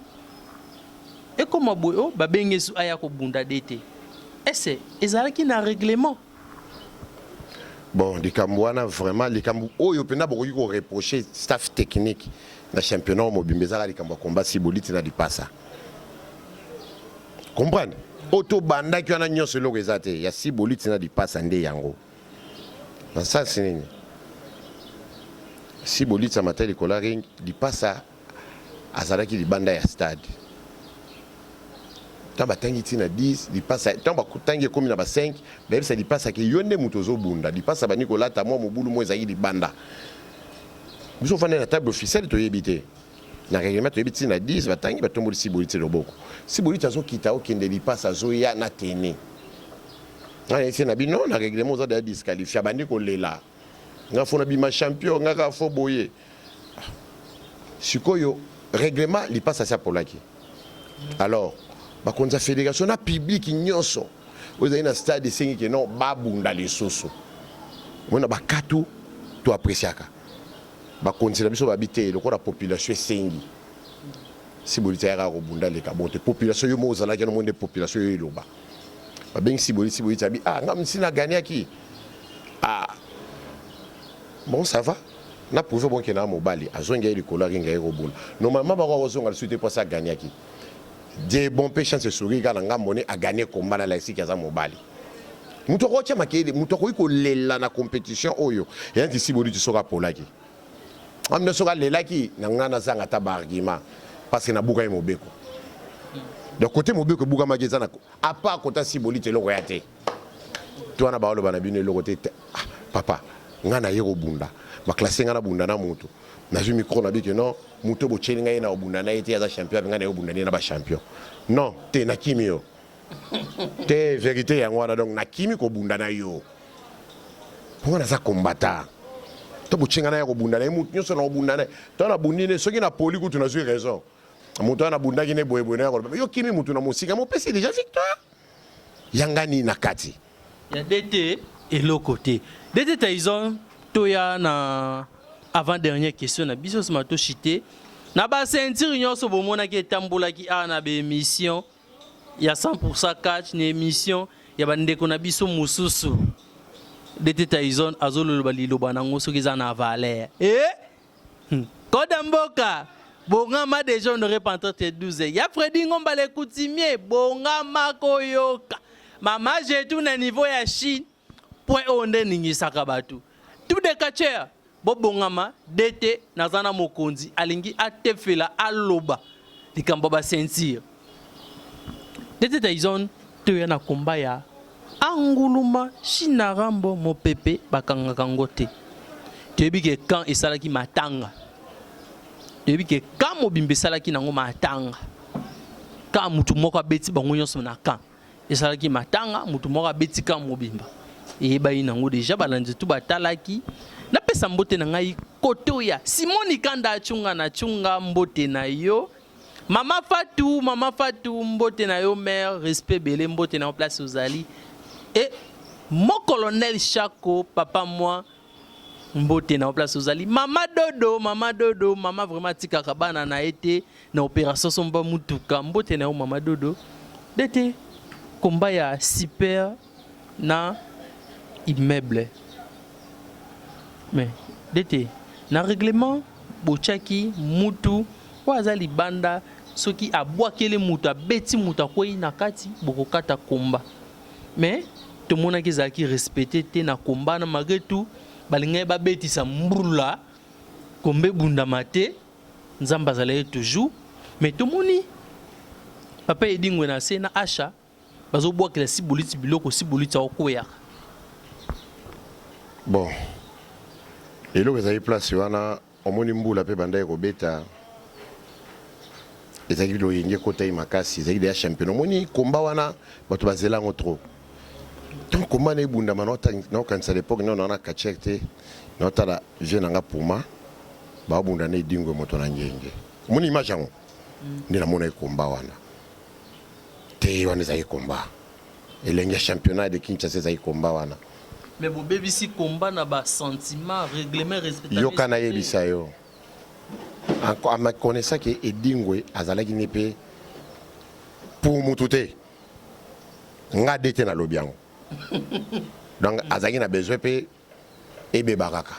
A: et comme boyo babenge su aya ko bunda DT ese ezalaki na règlement
B: bon les Cambouana vraiment les Cambou oyo pena boko ko reprocher staff technique na championnat mobimbeza les Cambou combat Sibolite na lipasa comprendre auto banda ki wana nyonso loko ezate ya Sibolite na lipasa nde yango na ça c'est nini Sibolite mateli kola ring lipasa azalaki libanda ya stade tamba tangi tina 10 lipasa tamba kutangi komi na ba 5 bebe ça lipasa ki yonde mutozo bunda lipasa ba Nicolas ta mo mobulu mo ezali libanda biso fane na table officielle to yebite na règlement to yebite na 10 ba tangi ba tombo Sibolite loboko Sibolite azo kita okende lipasa zo ya na tene na ese na bino na règlement za da disqualifier ba Nicolas lela nga fona bima champion nga ka fo boye sikoyo règlement lipasa sa polaki alors bakonza fédération na public nyonso ozali na stade sengi ke non babunda lisusu mona bakatu to appréciaka bakonza biso babité lokola population sengi Sibolite ya ko bunda le kabote population yo mozala ke no monde population yo iloba babengi Sibolite abi ngam sina gagné aki bon ça va na prouvé bon ke na mobali azonga ile kola ringa ero bunda normalement ba ko zonga suite pour ça gagné aki des bons péchants se sourire quand on a monnaie à gagner combat dans la ici kaza mobali muto ko tia makele muto ko lela na compétition oyo et ainsi Sibolite sera polaki amna sera lela ki na ngana zanga ta argument parce que na buka mobeko donc côté mobile que Bouga Magé zana à part côté Sibolite le royauté toi na baolo bana bino le côté papa ngana yero bunda ba classé ngana bunda na moto na ju micro na bi que non moto bo chelinga ina bunda na été ya champion ngana yo bunda na ba champion non te na kimio te vérité ya ngwana donc na kimi ko bunda na yo pour na za combattant to bo chinga na yo bunda na moto nyoso na bunda na to na bundine soki na poli ku tu na ju raison moto na bunda ki ne boye boye na yo kimi moto na musika mo pesi déjà victoire yangani na kati
A: ya DT et l'autre côté DT Tyson toya na avant dernière question na biso mato chité na ba ceinture nyonso bomona ki etambola ki na be émission ya 100% catch ni émission ya bandeko na biso mususu DT Tyson azolo balilo banango soki za na valeur Kodamboka bongama déjà on aurait pas entendu 12 ya Freddy Ngomba le coutumier bongama koyoka mama j'ai tout na niveau ya Chine point onde ningi sakabatu tout de catcher bobongama DT nazana mokonzi alingi atefela aloba likambo ba sentir DT Tyson to yana komba ya anguluma shinarambo mopepe bakanga kangote tebi ke quand esalaki matanga tebi ke quand mobimbe salaki nango matanga quand mutu moko abeti bango nyonso na quand esalaki matanga mutu moko abeti quand mobimba eyebai nango déjà balanzi tu batalaki na pesa mbote na ngai koto ya Simoni Kanda chunga na chunga mbote na yo mama Fatou mbote na yo mère respect belé mbote na place ozali et mon colonel Chako papa moi mbote na place ozali mama dodo mama vraiment tika kabana na été na opération somba mutuka mbote na yo mama dodo DT combat ya super na immeuble mais DT na règlement bochaki mutu wazali banda soki abwakele mutu abeti mutu akoyi na kati bokokata komba mais tout le monde qui respecté te na komba na malgré tout balinga ba betisa mbrula kombe bunda mate nzamba zalaye toujours mais tout le monde papa edingwe na se na acha bazo bwakela siboliti biloko siboliti akoya
B: bon et là vous avez place wana omoni mbula pe banda ko beta ezaki lo yenge kota makasi ezaki des champion omoni komba wana bato bazela ngo trop donc comment ne bunda manota non quand ça l'époque non on a kachete nota la jeune nga puma ba bunda ne dingo moto na ngenge omoni image yango ni na mona komba wana te wana ezaki komba elenge championnat de Kinshasa ezaki komba wana
A: mais bo BBC combat na ba sentiment règlement respectable
B: yo kana yebisa yo encore ma connaissance que edingwe azalaki nepe pour mutute nga DT na lobiango donc azalaki na besoin pe ebe baraka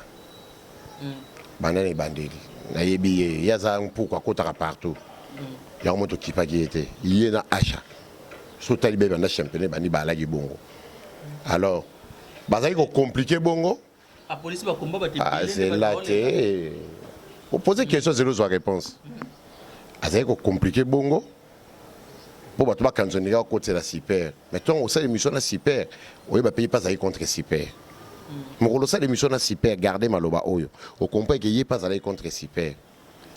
B: banane bandeli na yebi yaza pourquoi kotaka partout ya moto kipa qui était il na acha so talibé banda championnat bani balaki bongo alors bazali ko compliqué bongo
A: la police va combat
B: c'est là té vous posez question zéro soit réponse azali ko compliqué bongo pour battre kanzoniga côté la super mettons au sein l'émission la super oui ba pays pas aller contre super mokolo sa l'émission na super garder maloba oyo au comprend que y pas aller contre super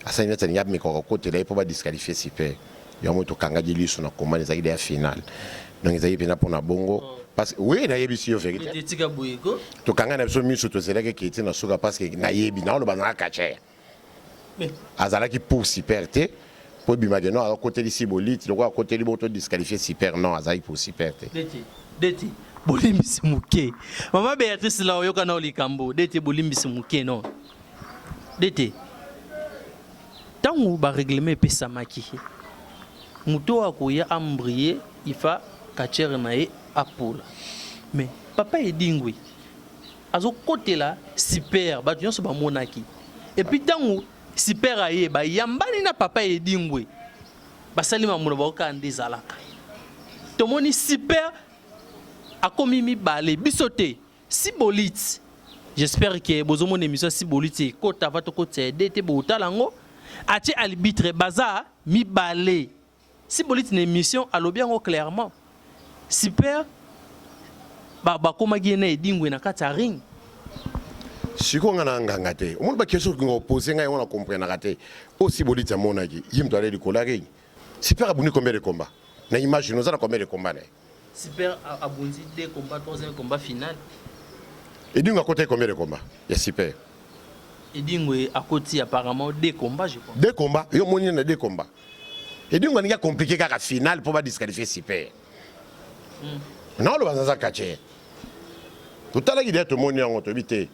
B: asa ina tania mi ko côté là pour ba disqualifier super ya moto kanga jiliso na komba les aides finale donc ils aient pour na bongo parce que oui na yebi si yo vérité to kanga na so miso to zelaka ki était na soka parce que na yebi na lo bana kache azala ki pour super te pour bima de non à côté de Sibolite donc à côté de moto disqualifier super non azali pour super te
A: DT bolimbisi muke mama Béatrice la oyoka na olikambo DT bolimbisi muke non DT tangu ba règlement pesa maki muto akoya ambrier ifa kachere na e apula mais papa edingwe azo côté là super ba nyonso ba monaki et puis tangu super aye ba yambani na papa edingwe basalima muno ba ka ndezalaka tomoni super akomi mi balé bisoté Sibolite j'espère que bozo mon émission Sibolite kota va to côté DT botalango ati arbitre baza mi balé si bolite une émission alobi ngo clairement super ba koma gene edingwe na kata ring
B: siko ngana nganga te o monde ba question ko poser ngai on a comprendre raté aussi bolite monaki yim to aller de kolari super abuni combien de combats na image nous a combien de combats né
A: super abundi 2 combats 3e combat final
B: edingwe a côté combien de combats il y a super
A: edingwe a côté apparemment 2 combats je pense
B: 2 combats yo moni na 2 combats edingwe ni compliqué kaka final pour pas disqualifier super non le bazaza kache totala ki d'être moni en autorité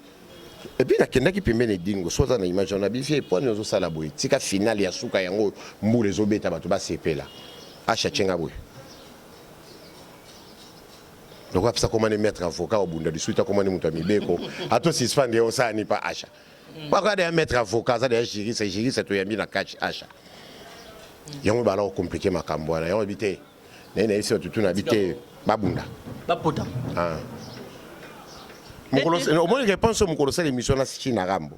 B: et puis la kenda ki pembeni edingwe soza na image on a bifié pour nous au sala boy tika final ya suka yango mbule zobeta bato ba sepela acha chenga boy donc après ça comment les mettre avocat au bunda du suite comment muta mibeko ato suspendre on ça ni pas acha pas regarder un maître avocat ça derrière jury c'est to yambi na catch acha yango ba la compliqué makambo na yango bité nene isi tout na bité babunda
A: bapota
B: ah au moins réponse au mukolo ça l'émission na China rambo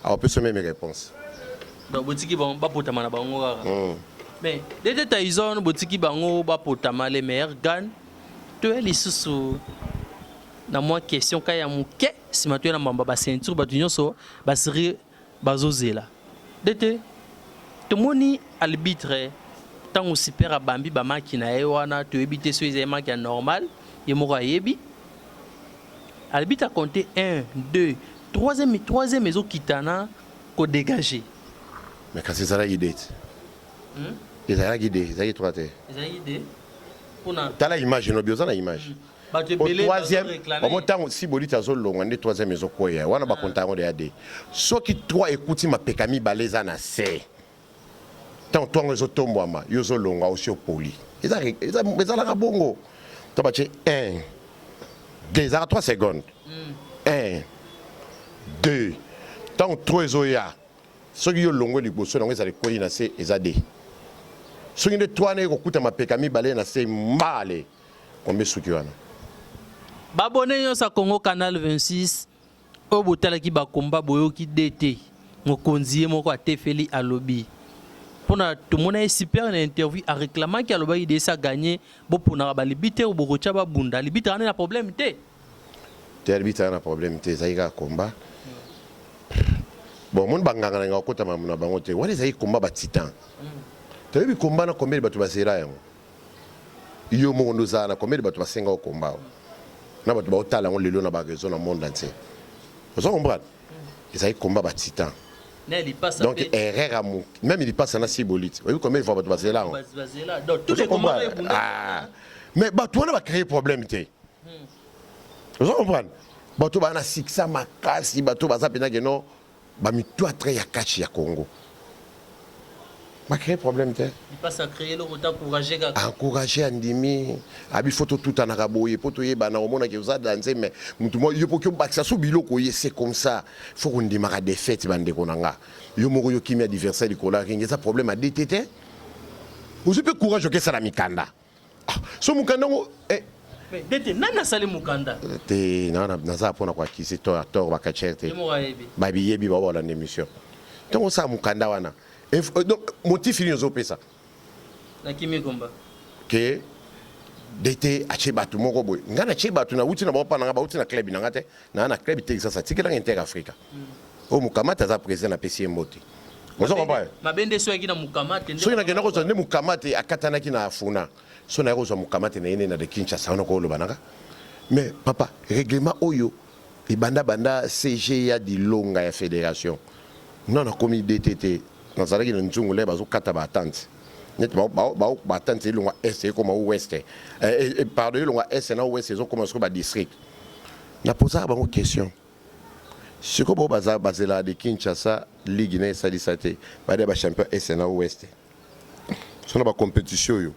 B: alors peut se même réponse
A: donc botiki bon bapota mana bango mais dès Tyson botiki bango bapota les meilleurs gagnent to elisusu na moi question kaya muke si matu na mbamba ba ceinture ba tunyoso ba siri bazozela dete to moni arbitre tango super abambi ba makina e wana to ebite so ezema maki normal ye moko ayebi arbitre a compté 1 2 troisième ezo kitana ko dégager
B: mais quand c'est ça la idée ils a guidé ils a trois te
A: ils a idée pour na
B: t'as la image no bioza na image au troisième au montant si bolita zo longa ne troisième ezo koya wana ba kontango de ade soki 3 écouti ma pekami baleza na c tant toi ezo tombwama yo zo longa aussi au poli ils a la bongo tabache 1 2 à 3 secondes 1 2 tant 3 ezo ya soki yo longo liboso longo za koyi na c ezade soki nde 3 ne kokuta mapekami balé na c mbale kombe suki wana
A: babone yo sa Congo Canal 26 o botala ki ba komba boyoki DT mokonzi moko atefeli alobi pona tout monde est super na interview a réclamant ki aloba ide sa gagner bo pona ba libité ou boko tshaba bunda libité ana na problème té
B: libité ana problème té zaika komba bon mon banganga nga okota mamuna bango té wale zaika komba ba titan tebi komba na kombe bato basera yango yo mo ndo za na kombe bato basenga o komba na bato ba otala ngo lelo na ba raison na monde entier vous comprenez zaika komba ba titan donc erreur amu même il passe na sibolite oui combien il faut bato basera
A: donc tout les combats
B: mais bato wana ba créer problème té vous comprenez bato ba na siksa makasi bato baza pena que non ba mitu atre ya catch ya Congo ma créé problème té
A: il passe à créer le retard
B: encourager andimi abi photo tout en araboye poto ye bana omona ke uza danser mais mutu mo yo pokyo baksa so biloko ye c'est comme ça faut qu'on démarre défaite bande konanga yo moko yo kimi adversaire di kola ringi ça problème à DTT vous avez courage que ça la mikanda so mukanda ngo
A: mais DT nana sali mukanda
B: te nana naza pona kwa kisi to acteur bakachete ba biyebi ba wala émission donc ça mukanda wana donc motif il nous opé ça
A: na kimi komba
B: que d'été a cheba tout moko boy ngana cheba tout na wuti na ba pa na ba wuti na club na ngate na club Texas ça tikela Inter Africa o mukamata za président na PC Mbote vous comprenez
A: mabende so yaki na mukamata
B: so ina kena ko zo ne mukamata akatana ki na afuna so na ko zo mukamata na ine na de Kinshasa na ko lo banaka mais papa règlement oyo e banda CG ya di longa ya fédération non na komi DTT dans la région de Nzungule bazo kata ba attente net ba attente longa est comme ouest et pardon longa est na ouest ils ont commencé ba district na posa ba question ce que baza bazela de Kinshasa ligue na salisate ba de ba champion est na ouest so na ba compétition yo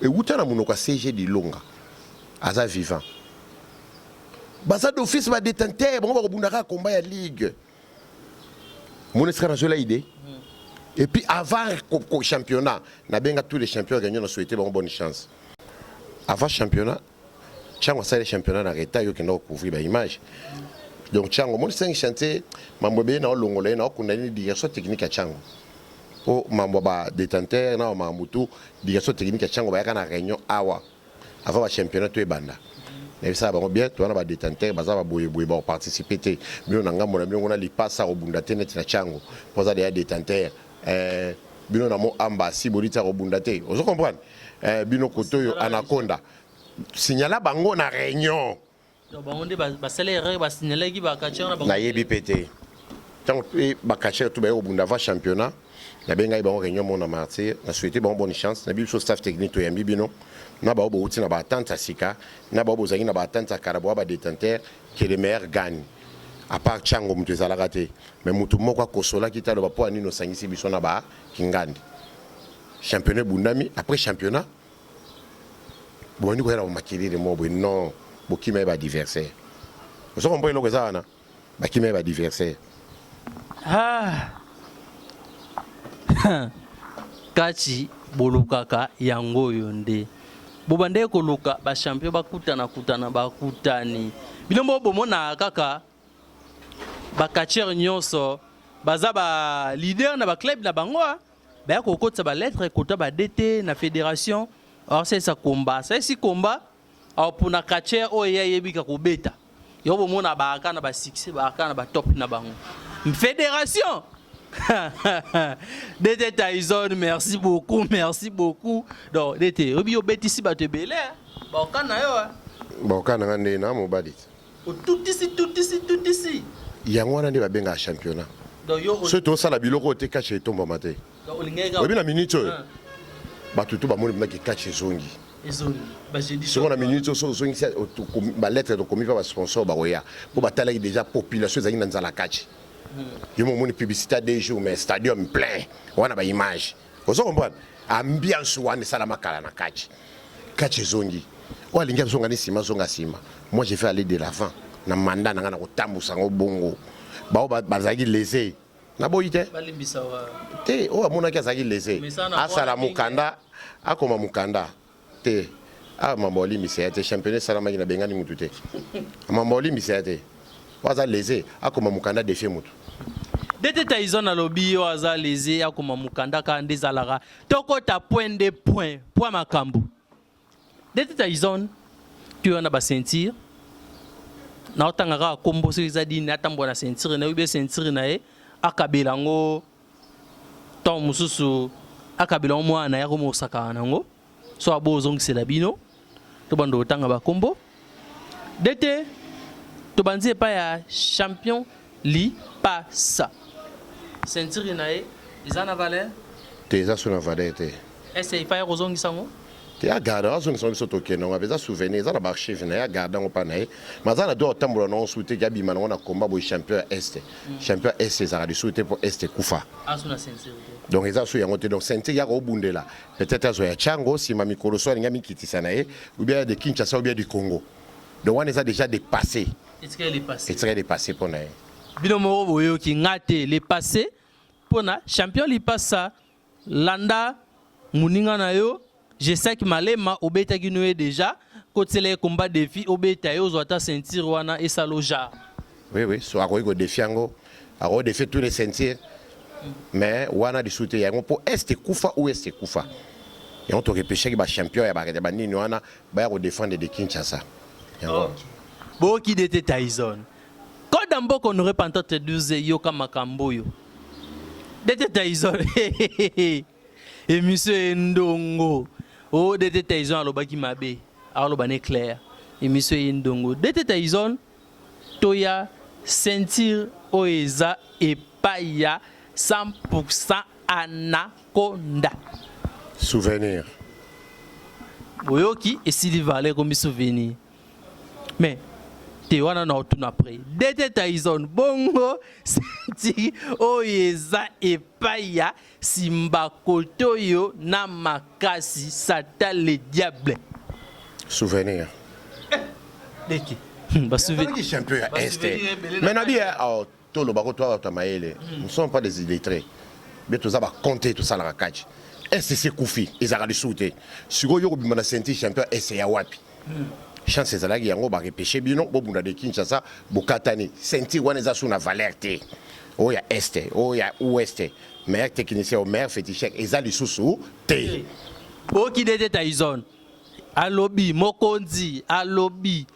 B: et utana munoko CG di longa aza vivant baza d'office ba détenteur bon ba bundaka combat ya ligue mon escra na idée. Et puis avant le championnat, tous les champions gagnants ont souhaité une bonne chance. Avant le championnat, Tchango a le championnat dans l'état qui n'a couvert l'image. Donc Tchango, moi je chanté, ma mobile na longolé na kundani direction technique à Tchango. po mambo ba détenteur na mamutu direction technique chango ba kana réunion awa avant le championnat tout est banda. Mais ça va bien, tu as ba détenteur baza ba boye ba participer té. Bino nanga mona bino na lipasa ko bunda té net na chango. Poza des détenteur bino na mo amba si bolita ko bunda té. Vous comprenez? Bino koto anaconda. Signala bango na réunion.
A: Bango de ba salaire ba signaler ki ba kacher na bango.
B: Na yebi pété. Tant ba kacher tout ba ko bunda va championnat. Na benga ba réunion mon na martyr. Na souhaiter bonne chance. Na bi so staff technique to yambi bino. Na ba bo na ba tante sika. Na ba bo zaki na ba tante karabo ba détenteur que le meilleur gagne. À part chango mutu za la raté. Mais mutu moko kosola kita lo ba po ani no sangisi biso na ba kingandi. Championnat bundami après championnat. Bon ni ko era makili de mo non. Boki me ba adversaire. Vous comprenez lo ça na? Ba ki me ba adversaire.
A: Kachi bolukaka yango yonde. Bobande ko luka ba champion bakutana bakutani. Bilombo bomona kaka ba kacher nyonso baza ba leader na ba club na bango ba ko kotsa ba lettre kota ba DT na fédération. Or c'est ça combat. C'est si combat au pour na kacher o yebi ka ko beta. Yo bomona ba kana ba succès ba kana ba top na bango. Fédération. DT Tyson, merci beaucoup. Donc, DT, Rubio Betisi ba te belé. Ba kana yo.
B: Ba kana ngane na mo badit.
A: Tout ici.
B: Yango wana ndi ba benga championnat.
A: Donc yo
B: ce to sala biloko te kache tomba maté.
A: Donc olinga.
B: Obi na minute. Ba tutu ba moni maki kache zongi.
A: Ezongi. Ba j'ai dit.
B: Seconde minute so zongi ba lettre de commis ba sponsor ba roya. Pour ba tala déjà population zaki na nzala kache. Il y a une publicité des jours, mais stadium plein. On a une image. Vous comprenez? Ambiance ou on salama kala na catch. Catch zongi. Ou à l'inga zonga ni sima zonga sima. Moi j'ai fait aller de l'avant. Na mandat na ko tambu sango bongo. Ba bazagi laisser. Na boyite.
A: Balimbisa wa.
B: Te o amona ki azagi laisser. Asala mukanda, akoma mukanda. Te mamoli misete championnat salama ki na bengani mutute. Mamoli misete. Waza laisser akoma mukanda défie mutu.
A: DT Tyson a lobby au hasard les akoma mukanda ka ndezalara toko ta point de point makambu. DT Tyson tu en a ba sentir na otangaka kombo so izadi na tambo na sentir na ube sentir na e akabelango ton mususu akabelango mwana ya ko mosaka nango so abozong selabino to bando tanga ba kombo DT to banzi pa ya champion li passa. Ceinture nae, izana valeur.
B: Te za suna valeur te.
A: Est-ce qu'il faut rozongi sango?
B: Te ya garda zo nso biso tokeno nga beza souvenir za na archive na ya garda ngo pa nae. Mazana do tambola no soute ya bima na combat bo champion est. Champion est za di soute pour est kufa.
A: Asuna ceinture.
B: Donc eza so yango te donc ceinture ya ko bundela. Peut-être azo ya chango si ma mikolo so nga mikitisa nae ou bien de Kinshasa ou bien du Congo. Donc on les a déjà dépassé.
A: Est-ce qu'elle est passée?
B: Est-ce qu'elle est passée pour nae?
A: Binomoro boyo ki ngate les passé pour na champion li passa landa muninga na yo je sais que malema obeta ki noé déjà côté les combats défi obeta yo zota ceinture wana et saloja.
B: Oui so ako ko défi ngo ako défi tous les ceintures mais wana di soute yango pour est kufa ou est kufa et on to repêcher ki ba champion ya ba nini wana ba ko défendre de Kinshasa yango
A: bo ki DT Tyson. Quand d'abord qu'on aurait pas entendu 12 yo comme Makamboyo. DT Tyson. Et monsieur Ndongo. Oh DT Tyson alobaki mabe. Alobane clair. Et monsieur Ndongo. DT Tyson toya sentir oeza et paya 100% anaconda.
B: Souvenir.
A: Boyoki et s'il valait comme souvenir. Mais wana na otuna après DT Tyson bongo senti oyeza epaya simba kotoyo na makasi sata le diable
B: souvenir
A: deki ba souvenir
B: qui champion est mais na bien oh tolo ba ko toi tamaele nous sommes pas des illettrés mais tout ça va compter tout ça la catch est c'est Koufi ezaka li souté siko yo ko bimana senti champion est ya wapi chance ezalaki yango ba repêcher bino bo bunda de Kinshasa bokatani senti wana eza sous na valeur te oya este oya ouest meilleur technicien au meilleur féticheur eza lisusu te
A: Boki Dete Tyson alobi mokonzi alobi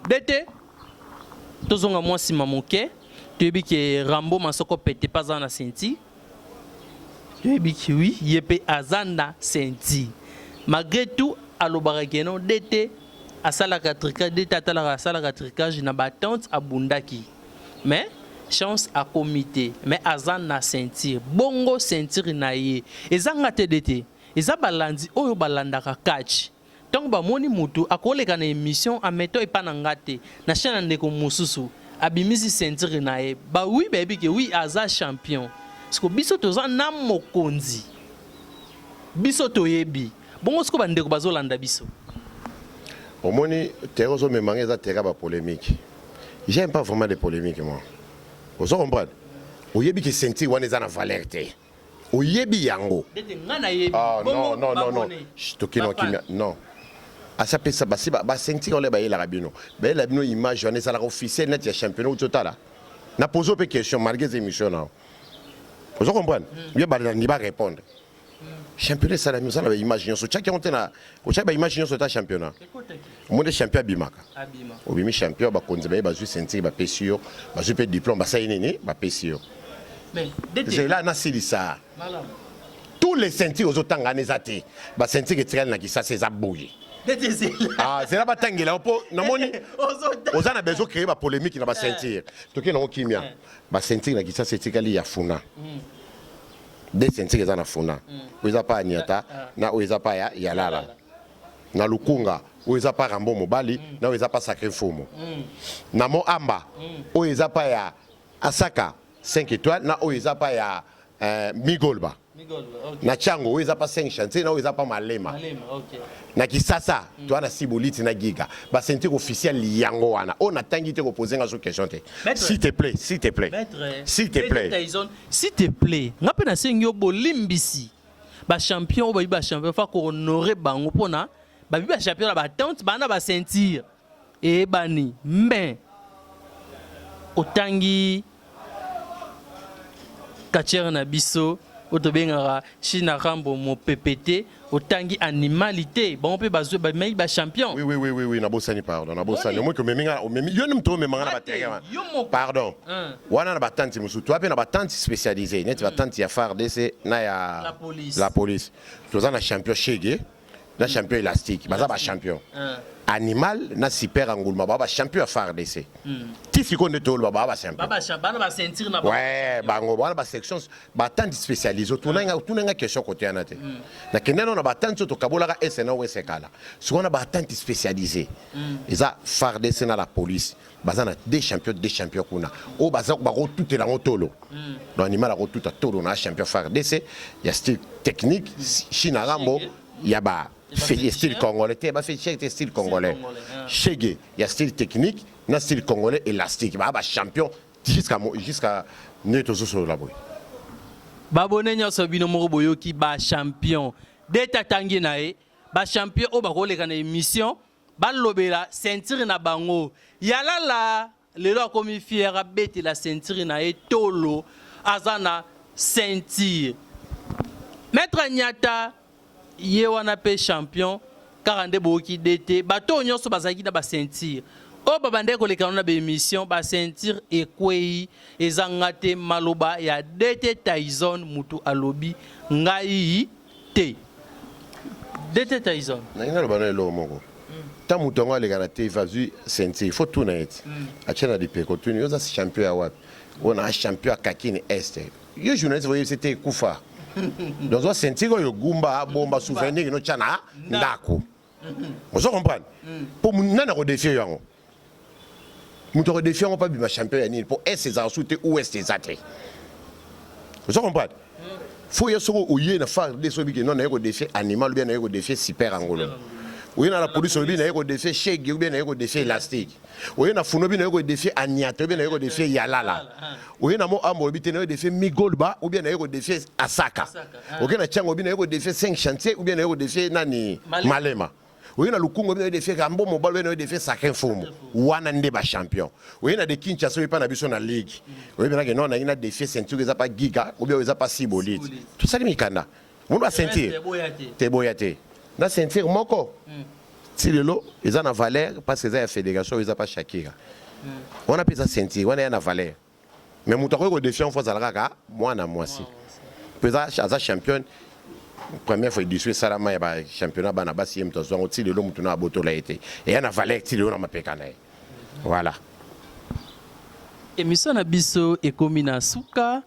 A: Dete tozonga mwasi mamoke toyebi ke Rambo Masoko pete pas na senti toyebi ki oui yepe azanda senti malgré tout alobaka keno Dete asalaka tricage Dete atalaka asalaka tricage na batante abundaki mais chance à comité mais azanda sentir bongo sentir na ye ezanga te Dete eza balandi oyo balandaka catch donc bamoni mutu akoleka na émission ameto epana ngate na chaîne ndeko mususu abimisi sentir na ye ba oui baby ke oui aza champion siko biso toza na mokonzi biso toyebi bongo siko bandeko bazolanda biso
B: omoni terre zo memanga eza terre ba polémique j'aime pas vraiment des polémiques moi vous comprenez oyebi ke sentir wana eza na valeur te oyebi yango ah non non non non tokino kimia non asa pesa basi ba sentir ole ba yela rabino ba yela bino image wana eza la officiel net ya championnat au total na poser pe question malgré ces émissions là vous comprenez bien ba ni ba répondre championnat ça la nous la image nyonso chaki on tena o chaki ba image nyonso ta championnat monde champion bimaka abima obimi champion ba konzi ba zu sentir ba pesio ba zu pe diplôme ba sainene ba pesio mais c'est là na silisa tous les sentiers aux autant ganezate ba sentir que traîne na ki ça c'est abouye ah c'est là ba tangela po na moni ozana bezo créer ba polémique na ba sentir toki na okimia ba sentir na ki ça c'est tikali ya funa des sentiers que za na funa oza pa nyata na oza pa ya lala na lukunga oza pa Rambo mobali na oza pa sacré fumo na mo amba oza pa ya asaka 5 étoiles na oza pa ya migolba na chango oza pa 5 chantier na oza pa malema na kisasa to na siboliti na giga ba sentir officiel yango wana on attend te poser nga question te s'il te plaît s'il te plaît s'il te plaît
A: s'il te plaît ngape na sengyo bolimbisi ba champion ba champion fa ko honorer bango pona ba bi ba champion ba tante bana ba sentir e bani mais otangi kachera na biso otobenga China Rambo mo PPT otangi animalité bon pe bazwe ba mai ba champion
B: oui na bosani pardon na bosani moi que meminga o memi yo nimto memanga na batega pardon wana na batante musu toi pe na batante spécialisée net batante ya FARDC na ya la police toza na champion chege na champion élastique baza ba champion animal na super angulma ba champion FARDC tifi ko neto ba champion
A: bana ba sentir na
B: ouais bango bana ba section ba tante spécialisée tunanga question côté anate na keneno na ba tante to kabola ka SNA ou SKala so na ba tante spécialisée eza FARDC na la police baza na des champions kuna o baza ba ko tout la tolo dans animal a ko tout tolo na champion FARDC ya style technique China Rambo ya ba fait style congolais, tu as fait style congolais. Chege, il y a style technique, il y a style congolais élastique. Bah champion jusqu'à Netozo sur la boue.
A: Babone nyoso bino moko boyoki ba champion. Deta tangi nae, ba champion o ba koleka na émission, ba lobela ceinture na bango. Yala la lelo akomi fiera bete la ceinture na e tolo azana ceinture. Maître Nyata ye wana pe champion 42 boki d'été bato nyonso bazaki na ba ceinture o babande ko lekana na be émission ba ceinture ekwei ezangate maloba ya Dete Tyson mutu alobi ngai te Dete Tyson
B: na ngalo bana lo moko ta mutu ngo lekana te vazu ceinture faut tout net achana di peko tu yoza champion ya wapi ona champion kakini este yo journaliste voyez c'était kufa dans un sentier yo gumba bomba souvenir no chana ndako vous comprenez pour nana ko défier yango muto ko défier on pas bi ma champion ya ni pour ces ensuite ou est ces athées vous comprenez faut y soko oye na faire des sobi que non na ko défier animal bien na ko défier super angolo oui na la police obi na ko défier chege bien na ko défier élastique oui na funo bi na ko défier aniato bien na ko défier yalala oui na mo ambo bi te na ko défier migolba ou bien na ko défier asaka OK na chango bi na ko défier 5 chantiers ou bien na ko défier nani malema Oui, na lukungo bino défait Rambo Mobile bino défait Sacré Fomo. Wana nde ba champion. Oui, na de Kinshasa oui pas na biso na ligue. Oui, bien que non na ina défait ceinture eza pas giga ou bien eza pas sibolit. Tout ça mikanda. Mon ba ceinture. Te boyate. Na ceinture moko. Si lelo eza na valeur parce que eza ya fédération eza pas Shakira. On a pesa ceinture, on a na valeur. Mais moutako ko défait en fois alaka moi na moi si. Pesa aza champion. Première fois édition Salama ya ba championnat bana basi yem tozo ngoti lelo mutuna aboto la été. Et yana valeur ti lelo na mapekana. Voilà.
A: Émission na biso ekomi na suka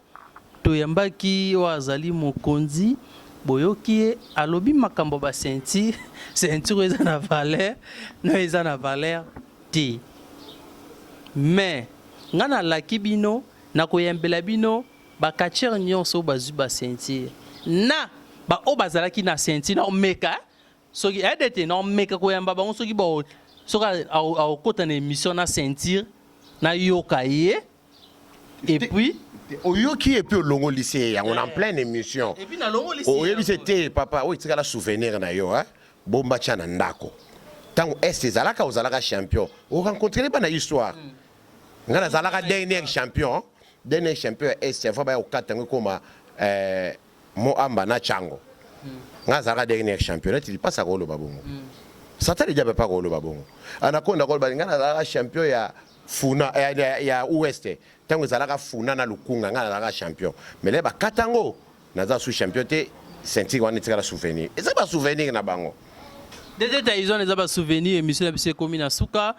A: toyambaki wazali mokonzi boyoki alobi makambo ba ceinture eza na valeur no eza na valeur ti mais ngana laki bino na koyembela bino ba catcher nyonso bazu ba ceinture na ba o bazalaki na ceinture na omeka soki edete na omeka koyamba bango soki bo soka au kota na émission na ceinture na yoka ye et puis
B: Oyoki et puis au longo lycée, on est en pleine émission.
A: Et puis na longo lycée.
B: Oyoki c'était papa, oui c'est la souvenir na yo hein. Bomba chana ndako. Tant est zalaka aux zalaka champion. On rencontrez pas na histoire. Ngana zalaka dernier champion est c'est va au katango comme mo amba na chango. Ngana zalaka dernier champion, tu dis pas ça rolo babongo. Ça t'a déjà pas rolo babongo. Anakonda rolo ngana zalaka champion ya Funa ya Ouest. Tant que zalaka Funa na lukunga ngana zalaka champion. Mais là ba katango naza sous champion te senti wana tika la souvenir. Et ça pas souvenir na bango.
A: Des détails ils ont les ba souvenir émission la bise commune na suka.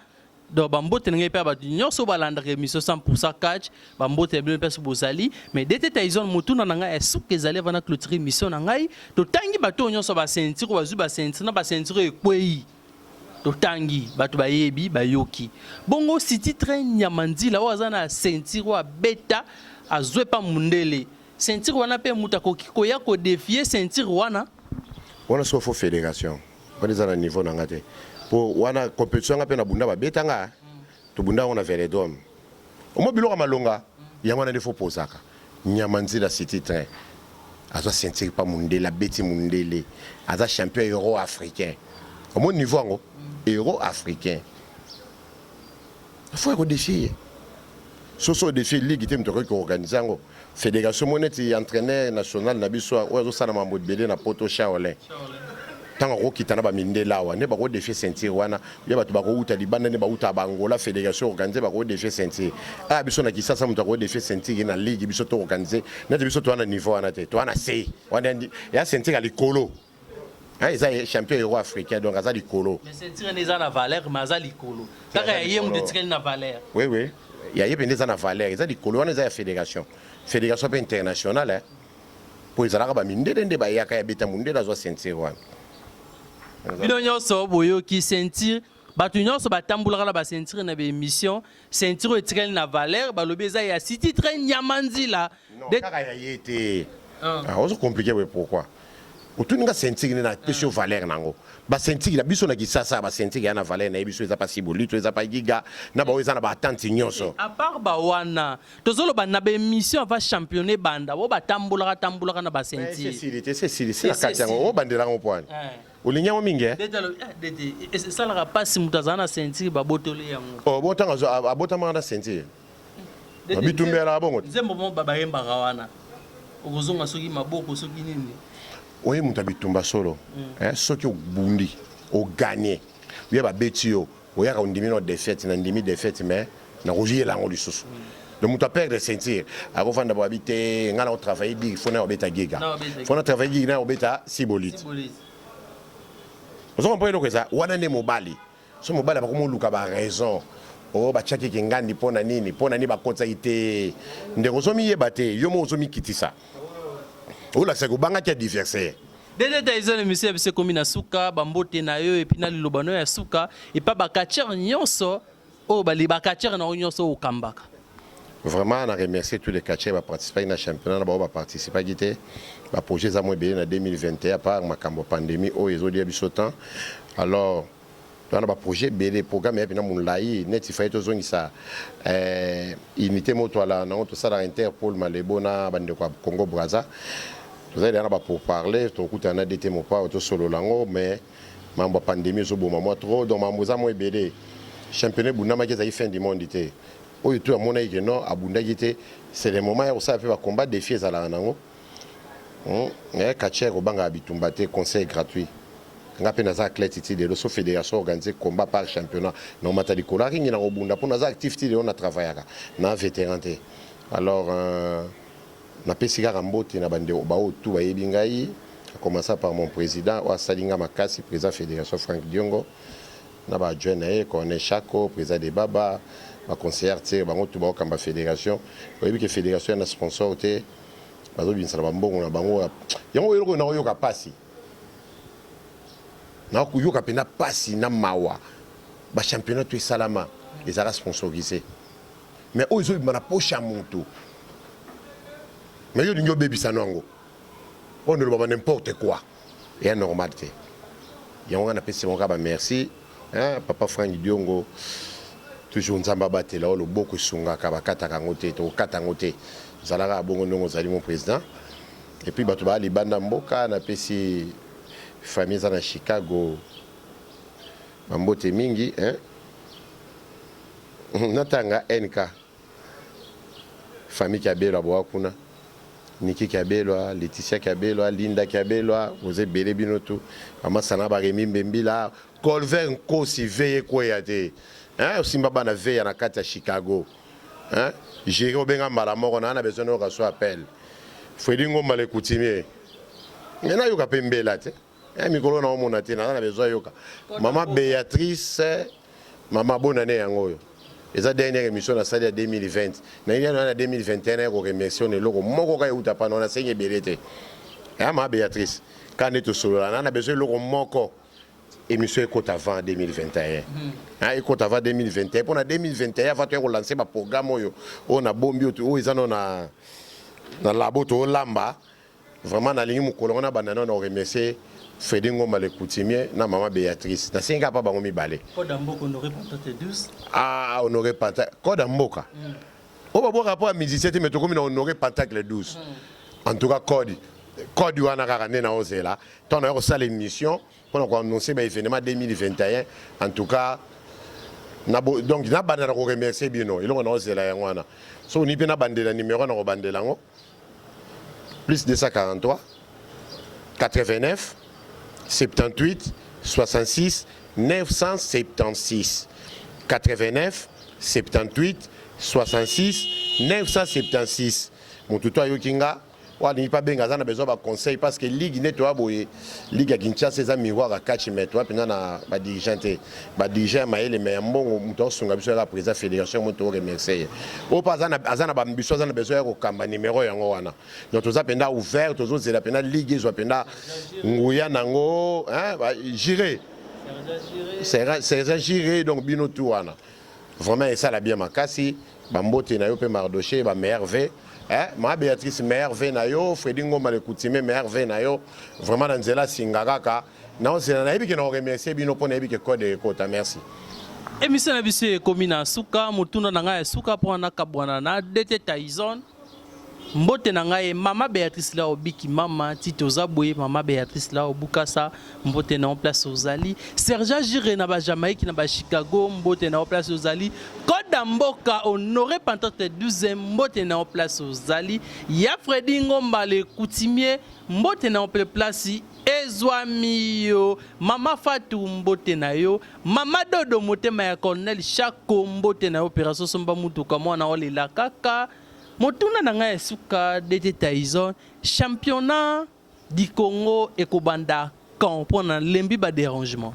A: Donc bambote ngai pe ba nyonso balanda émission 100% catch bambote bien pe bozali mais des détails ils ont mutuna na ngai suka ezali vana clôturer émission na ngai to tangi bato nyonso ba sentir bazu ba sentir na ba sentir ekwei. Totangi batu bayebi bayoki bongo siti train nyamandila wazana sentir wa beta azwe pa mundele sentir wana pe mutako kikoya ko défier sentir wana
B: so fo fédération on est à niveau na ngate pour wana compétition ngape na bunda ba beta nga to bunda on a Vélodrome au mobilo malonga yango na defo posaka nyamandila siti train azwa sentir pa mundele beti mundele aza champion euro africain au mon niveau ngo héros africain. Il faut défier. Ce défi ligue qui est organisé en fédération monétaire entraîneur national nabiso ozo sana mambo belé na poto Shaolin. Tant ko kitana ba minde lawa ne ba ko défi ceinture wana ya ba to ba ko uta libanda ne ba uta bangola fédération organisée ba ko défi ceinture. Ah biso na kisasa muta ko défi ceinture na ligue biso to organisé na biso to na niveau wana te to na C. Wana ya ceinture à l'écolo. Ah, ils sont champions euro africains, donc ils ont du colo.
A: Mais c'est tiré des ana valeur, mais ils ont du colo. Ça il y a des tiré na valeur.
B: Oui, oui. Il y a des ana valeur, ils ont du colo, on est à fédération. Fédération internationale hein. Pour ils ont ba minde de ba ya ka beta munde na zo ceinture wana.
A: Bino nyonso boyo ki ceinture, batu nyonso batambulaka na ba ceinture na ba émission, ceinture tiré na valeur, ba lobeza ya city train nyamanzila.
B: Non, kaka ya yete. Ah, on se compliqué pourquoi? Otuninga sentir na pesio valeur nango ba sentir la biso na kisasa ba sentir ya na valeur na biso eza pas sibolito eza pas giga na ba eza na ba attente nyonso
A: à part ba wana tozolo ba na ba émission va championner banda bo batambulaka na ba sentir
B: c'est la kati yango o bandela ngo point olinya mo mingi
A: et ça la pas si mutazana sentir ba botole yango
B: oh botanga abotama na sentir bitumbela bongo
A: nzembo mo baba yemba wana okozonga soki maboko soki nini.
B: Oui, mon tabitumba solo. Ce qui est bundi, au gagné. Il y a des bêtises, il y a une demi-défaite, une demi-défaite, mais il y a une demi-défaite. Donc, mon père de sentir, avant de habiter, on a travaillé, il faut être à Giga. Il faut travailler, il faut être à Sibolite. Vous comprenez ça? On a des mobali. Ce mobali, il a raison. Oh, bah, chaque kingandi pona nini ba kota ite. Ndeko zomi yebate, yomo zomi kitisa. Oh là, c'est que banga qui a diversé.
A: Des détails, les messieurs, c'est comme na suka, bambote na yo, et puis na lilobano ya suka, et pas bakacher nyonso, oh bali bakacher na nyonso au kambaka.
B: Vraiment, on a remercié tous les catchers qui participent à la championnat, qui ont participé à le projet Zamoy en 2021, à part la pandémie, où ils ont dit temps. Alors, on a un projet, le programme, et puis on a net, il faut que ça unité motoala, tout ça, l'Interpol, Malebo, Congo, Brazza. Vous allez pour parler, tout le monde a été mon pas, tout solo lango, mais mambo pandémie zo boma moi trop donc mambo za mo ebele championnat bundama ki za fin du monde té oyo to amona yike non abunda gité c'est le moment où ça fait combat défi ezala nango kacher obanga bitumba te conseil gratuit nga pe naza athlète ti de la fédération organisée combat par championnat non matali kola ringi na obunda pour naza activité de on a travaillé na vétéran te alors na pesika rambote na bande ba otu ba yebingai a commencé par mon président wa salinga makasi président fédération Franck Diongo na ba adjoint na Corne Chako président de Baba ba conseiller te ba otu ba kamba fédération oyebi que fédération na sponsor te bazo binsala ba mbongo na bango yango yoko na yoka pasi na kuyoka pena pasi na mawa ba championnat to salama les ara sponsorisé mais ozo bana pocha monto mais yo dingo baby sanango on ne va n'importe quoi et normal te yango na pesi mon ba merci hein papa Franck Diongo toujours nzamba batela lo boko sunga ka bakata kango te to kata ngote zalaka bongo ndongo zali mon président et puis bato ba libanda mboka na pesi famille za na Chicago mambote mingi hein natanga NK famille Kabelo aboa kuna Niki Kabelo Laetitia Kabelo Linda Kabelo vous êtes belé binoto ama sana ba Remi Mbembila Colvin Kosi veye ko yate hein simba bana veye na kati ya Chicago hein j'ai obenga mala moko na besoin de reçoit appel Fredingo male coutumier na yoka pembela te mikolo na omona te na besoin yoka maman Béatrice maman bonne année yango yo eza dernière émission na salle ya 2020 na ina na 2021 ko remercier ne loko moko ka yuta pa na senye belete ya maman Béatrice quand to solo na besoin loko moko émission écoute avant 2021 hein écoute avant 2021 pour na 2021 va to lancer ba programme oyo on a bombi o eza na labo to lamba vraiment na lingi mukolo na banana na remercier Fredingo male coutumier na maman Béatrice na singa pa bango mibale
A: Code Mboka honoré Pantate 12
B: ah honoré Pantate Code Mboka o ba bo rapport à midi 7 mais to comme na honoré Pantate le 12 en tout cas code wana kaka na ozela ton na ko sala émission pour nous annoncer ba événement 2021 en tout cas na donc na bana ko remercier bino ilongo na ozela yango wana so ni pe na bandela numéro na ko bandela ngo plus 243 89 78 66 976 89 78 66 976 mon tuto yokinga wali pas benga zana besoin ba conseil parce que ligue neto aboye ligue ya Kinshasa eza miroir à 4 mètres pena na ba dirigeant maele mais mbongo muto sunga biso la président fédération muto remercier o pas azana ba mbiso azana besoin ko kamba numéro yango wana donc toza penda ouvert tozo zela pena ligue zo penda nguya nango hein ba girer c'est girer donc bino tout wana vraiment ça la bien makasi ba mbote na yo pe mardoché ba merveille hein ma Béatrice merveille na yo Fredingo male coutumier merveille na yo vraiment nzela singaka non c'est na yebi que na remercier bino pona yebi que code kota merci
A: émission na biso ekomina suka mutuna na ngai suka pona kabwana na DT Tyson mbote na ngai mama Béatrice la obiki mama Tito Zabwe mama Béatrice la obukasa mbote na en place ozali Serge Gire na ba Jamaïque na ba Chicago mbote na en place ozali Code Mboka honoré Pantate 12 mbote na en place ozali ya Fredingo mbale coutumier mbote na en place ezwamio mama Fatou mbote na yo mama Dodo motema ya Colonel Chako mbote na opération somba mutu kama na olela kaka motuna na ngai suka DT Tyson championnat du Congo ekobanda quand pendant lembi ba dérangement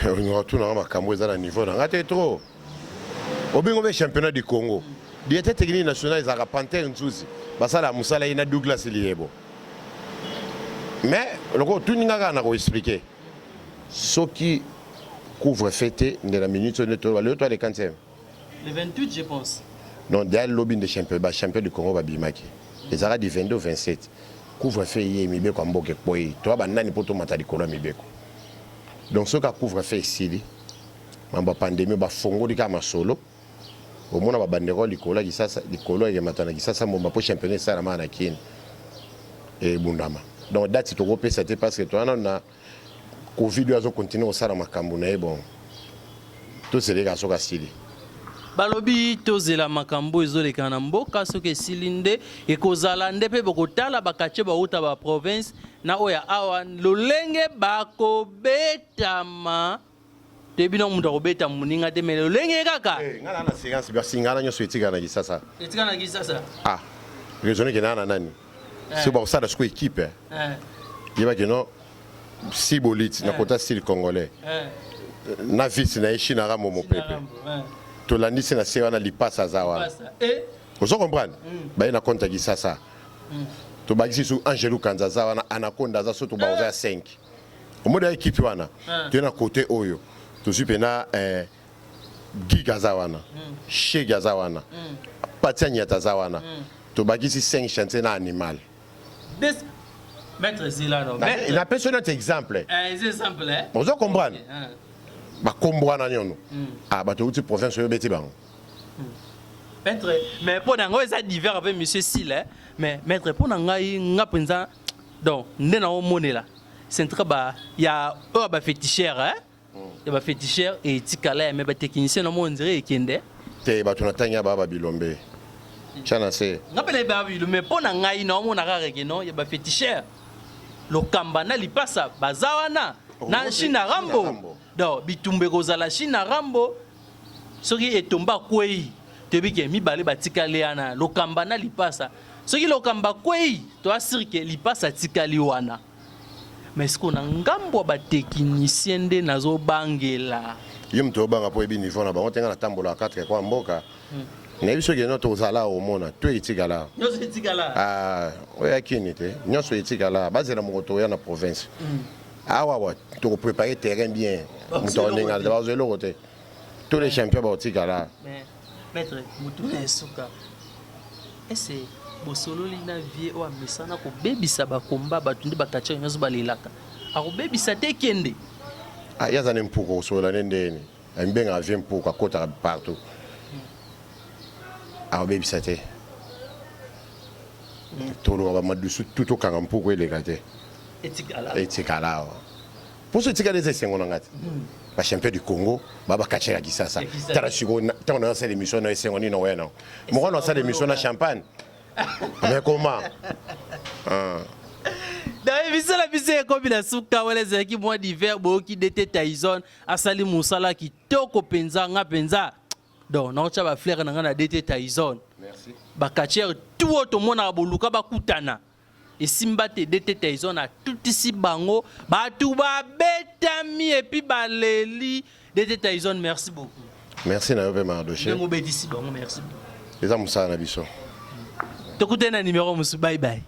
B: on retourne na makambo eza na niveau na ngate trop obingo be championnat du Congo directeur technique national ezaka Panthère Nzuzi basala musala ina Douglas Liebo mais loko tuninga kana ko expliquer ce qui couvre fête de la minute de toi le 40e
A: le 28 je pense.
B: Non, derrière le lobby de champion du Congo babimaki. Les arabes du 22 27 couvre feu yé mibeko amboke boy. Toi ba nani poto matali kolo mibeko. Donc ce ka couvre feu ici mamba pandémie ba fongo di kama solo. Au mona ba bandero likola kisasa likolo ya matana kisasa mba po championnat ça na mana kin. Et bundama. Donc date to repé c'était parce que toi on a Covid oyo azokontinue kosala makambo na ye bon tozeleka soki asili
A: balobi tozela makambo ezoleka na mboka soki esili nde ekozala nde mpe bokotala bakatie bauta baprovince na oyo awa lolenge bakobetama toyebi na moto akobeta moninga te me lolenge kaka
B: ngana na séance basingana nyonso etikanaki sasa
A: etikanaki sasa
B: raisonne ke nana nani si bakosala siko équipe yebaki no si boliti na kota style congolais na vice na ye China Rambo mopepe tolandisi na se wana lipasa aza wana ozo comprendre baye na compte ki sasa tobakisi su Angelou Kanza aza wana Anaconda aza so tobaoza ya 5 omoda équipe wana to na côté oyo tozu pena Giga aza wana Shege aza wana Patia Nyata aza wana tobakisi 5 chantier na animal
A: Maître Zilano
B: il a personne un exemple ozo comprendre bakombo wana nyono bato uti province oyo beti bango
A: maître mais pour nango eza divers avec monsieur Sile mais maître pour nangai nga penza donc nde na omonela c'est très ba ya o ba féticheur ya ba féticheur et tikala mais ba technicien no mo ndire ekende
B: te bato na tanya ba bilombe chana se
A: nga pele ba bilombe mais pour nangai na omona ka rekeno ya ba féticheur lokamba na lipasa bazawana na China Rambo donc bitumbe kozala China Rambo soki etomba kwei tebike mibale batikali yana lokamba na lipasa soki lokamba kwei to asirike lipasa tikali wana mais ce qu'on a ngambo ba technicien nde nazo bangela
B: yo mto banga po ebi niveau na bango tenga na tambola 4 kwa mboka na biso ke no to zala o mona to etikala
A: nyoso etikala
B: oya kini te nyoso etikala bazela moto ya na province wa to préparer terrain bien mutoninga de bazo le côté tous les champions baotikala
A: mais maître mutu esuka ese bosololi na vie o amesana ko bebisa ba komba batundi bakacha nyoso balilaka akobebisa te kende
B: yaza ne mpuko sola nendeni ambenga vie mpuko akota partout akobebisa te tolo ba madusu tuto kanga mpuko eleka te etikala pour ce tika des essais ngati ba champion du Congo baba kachera kisasa tara siko tant on a cette émission na essais ngoni no wena mo on a cette émission na champagne mais comment
A: da émission la bise ko bila suka wala zaki mois d'hiver bo ki dete Tyson asali musala ki toko penza nga penza donc na ocha ba fleur na nga dete Tyson
B: merci
A: ba kachera tout auto mona boluka bakutana esimba te dete Tyson a tout ici bango batu ba betami et puis baleli dete Tyson merci beaucoup
B: merci na yobe mardoché
A: ngo bedisi bango merci
B: les amusa na biso
A: tokutena numéro musu bye bye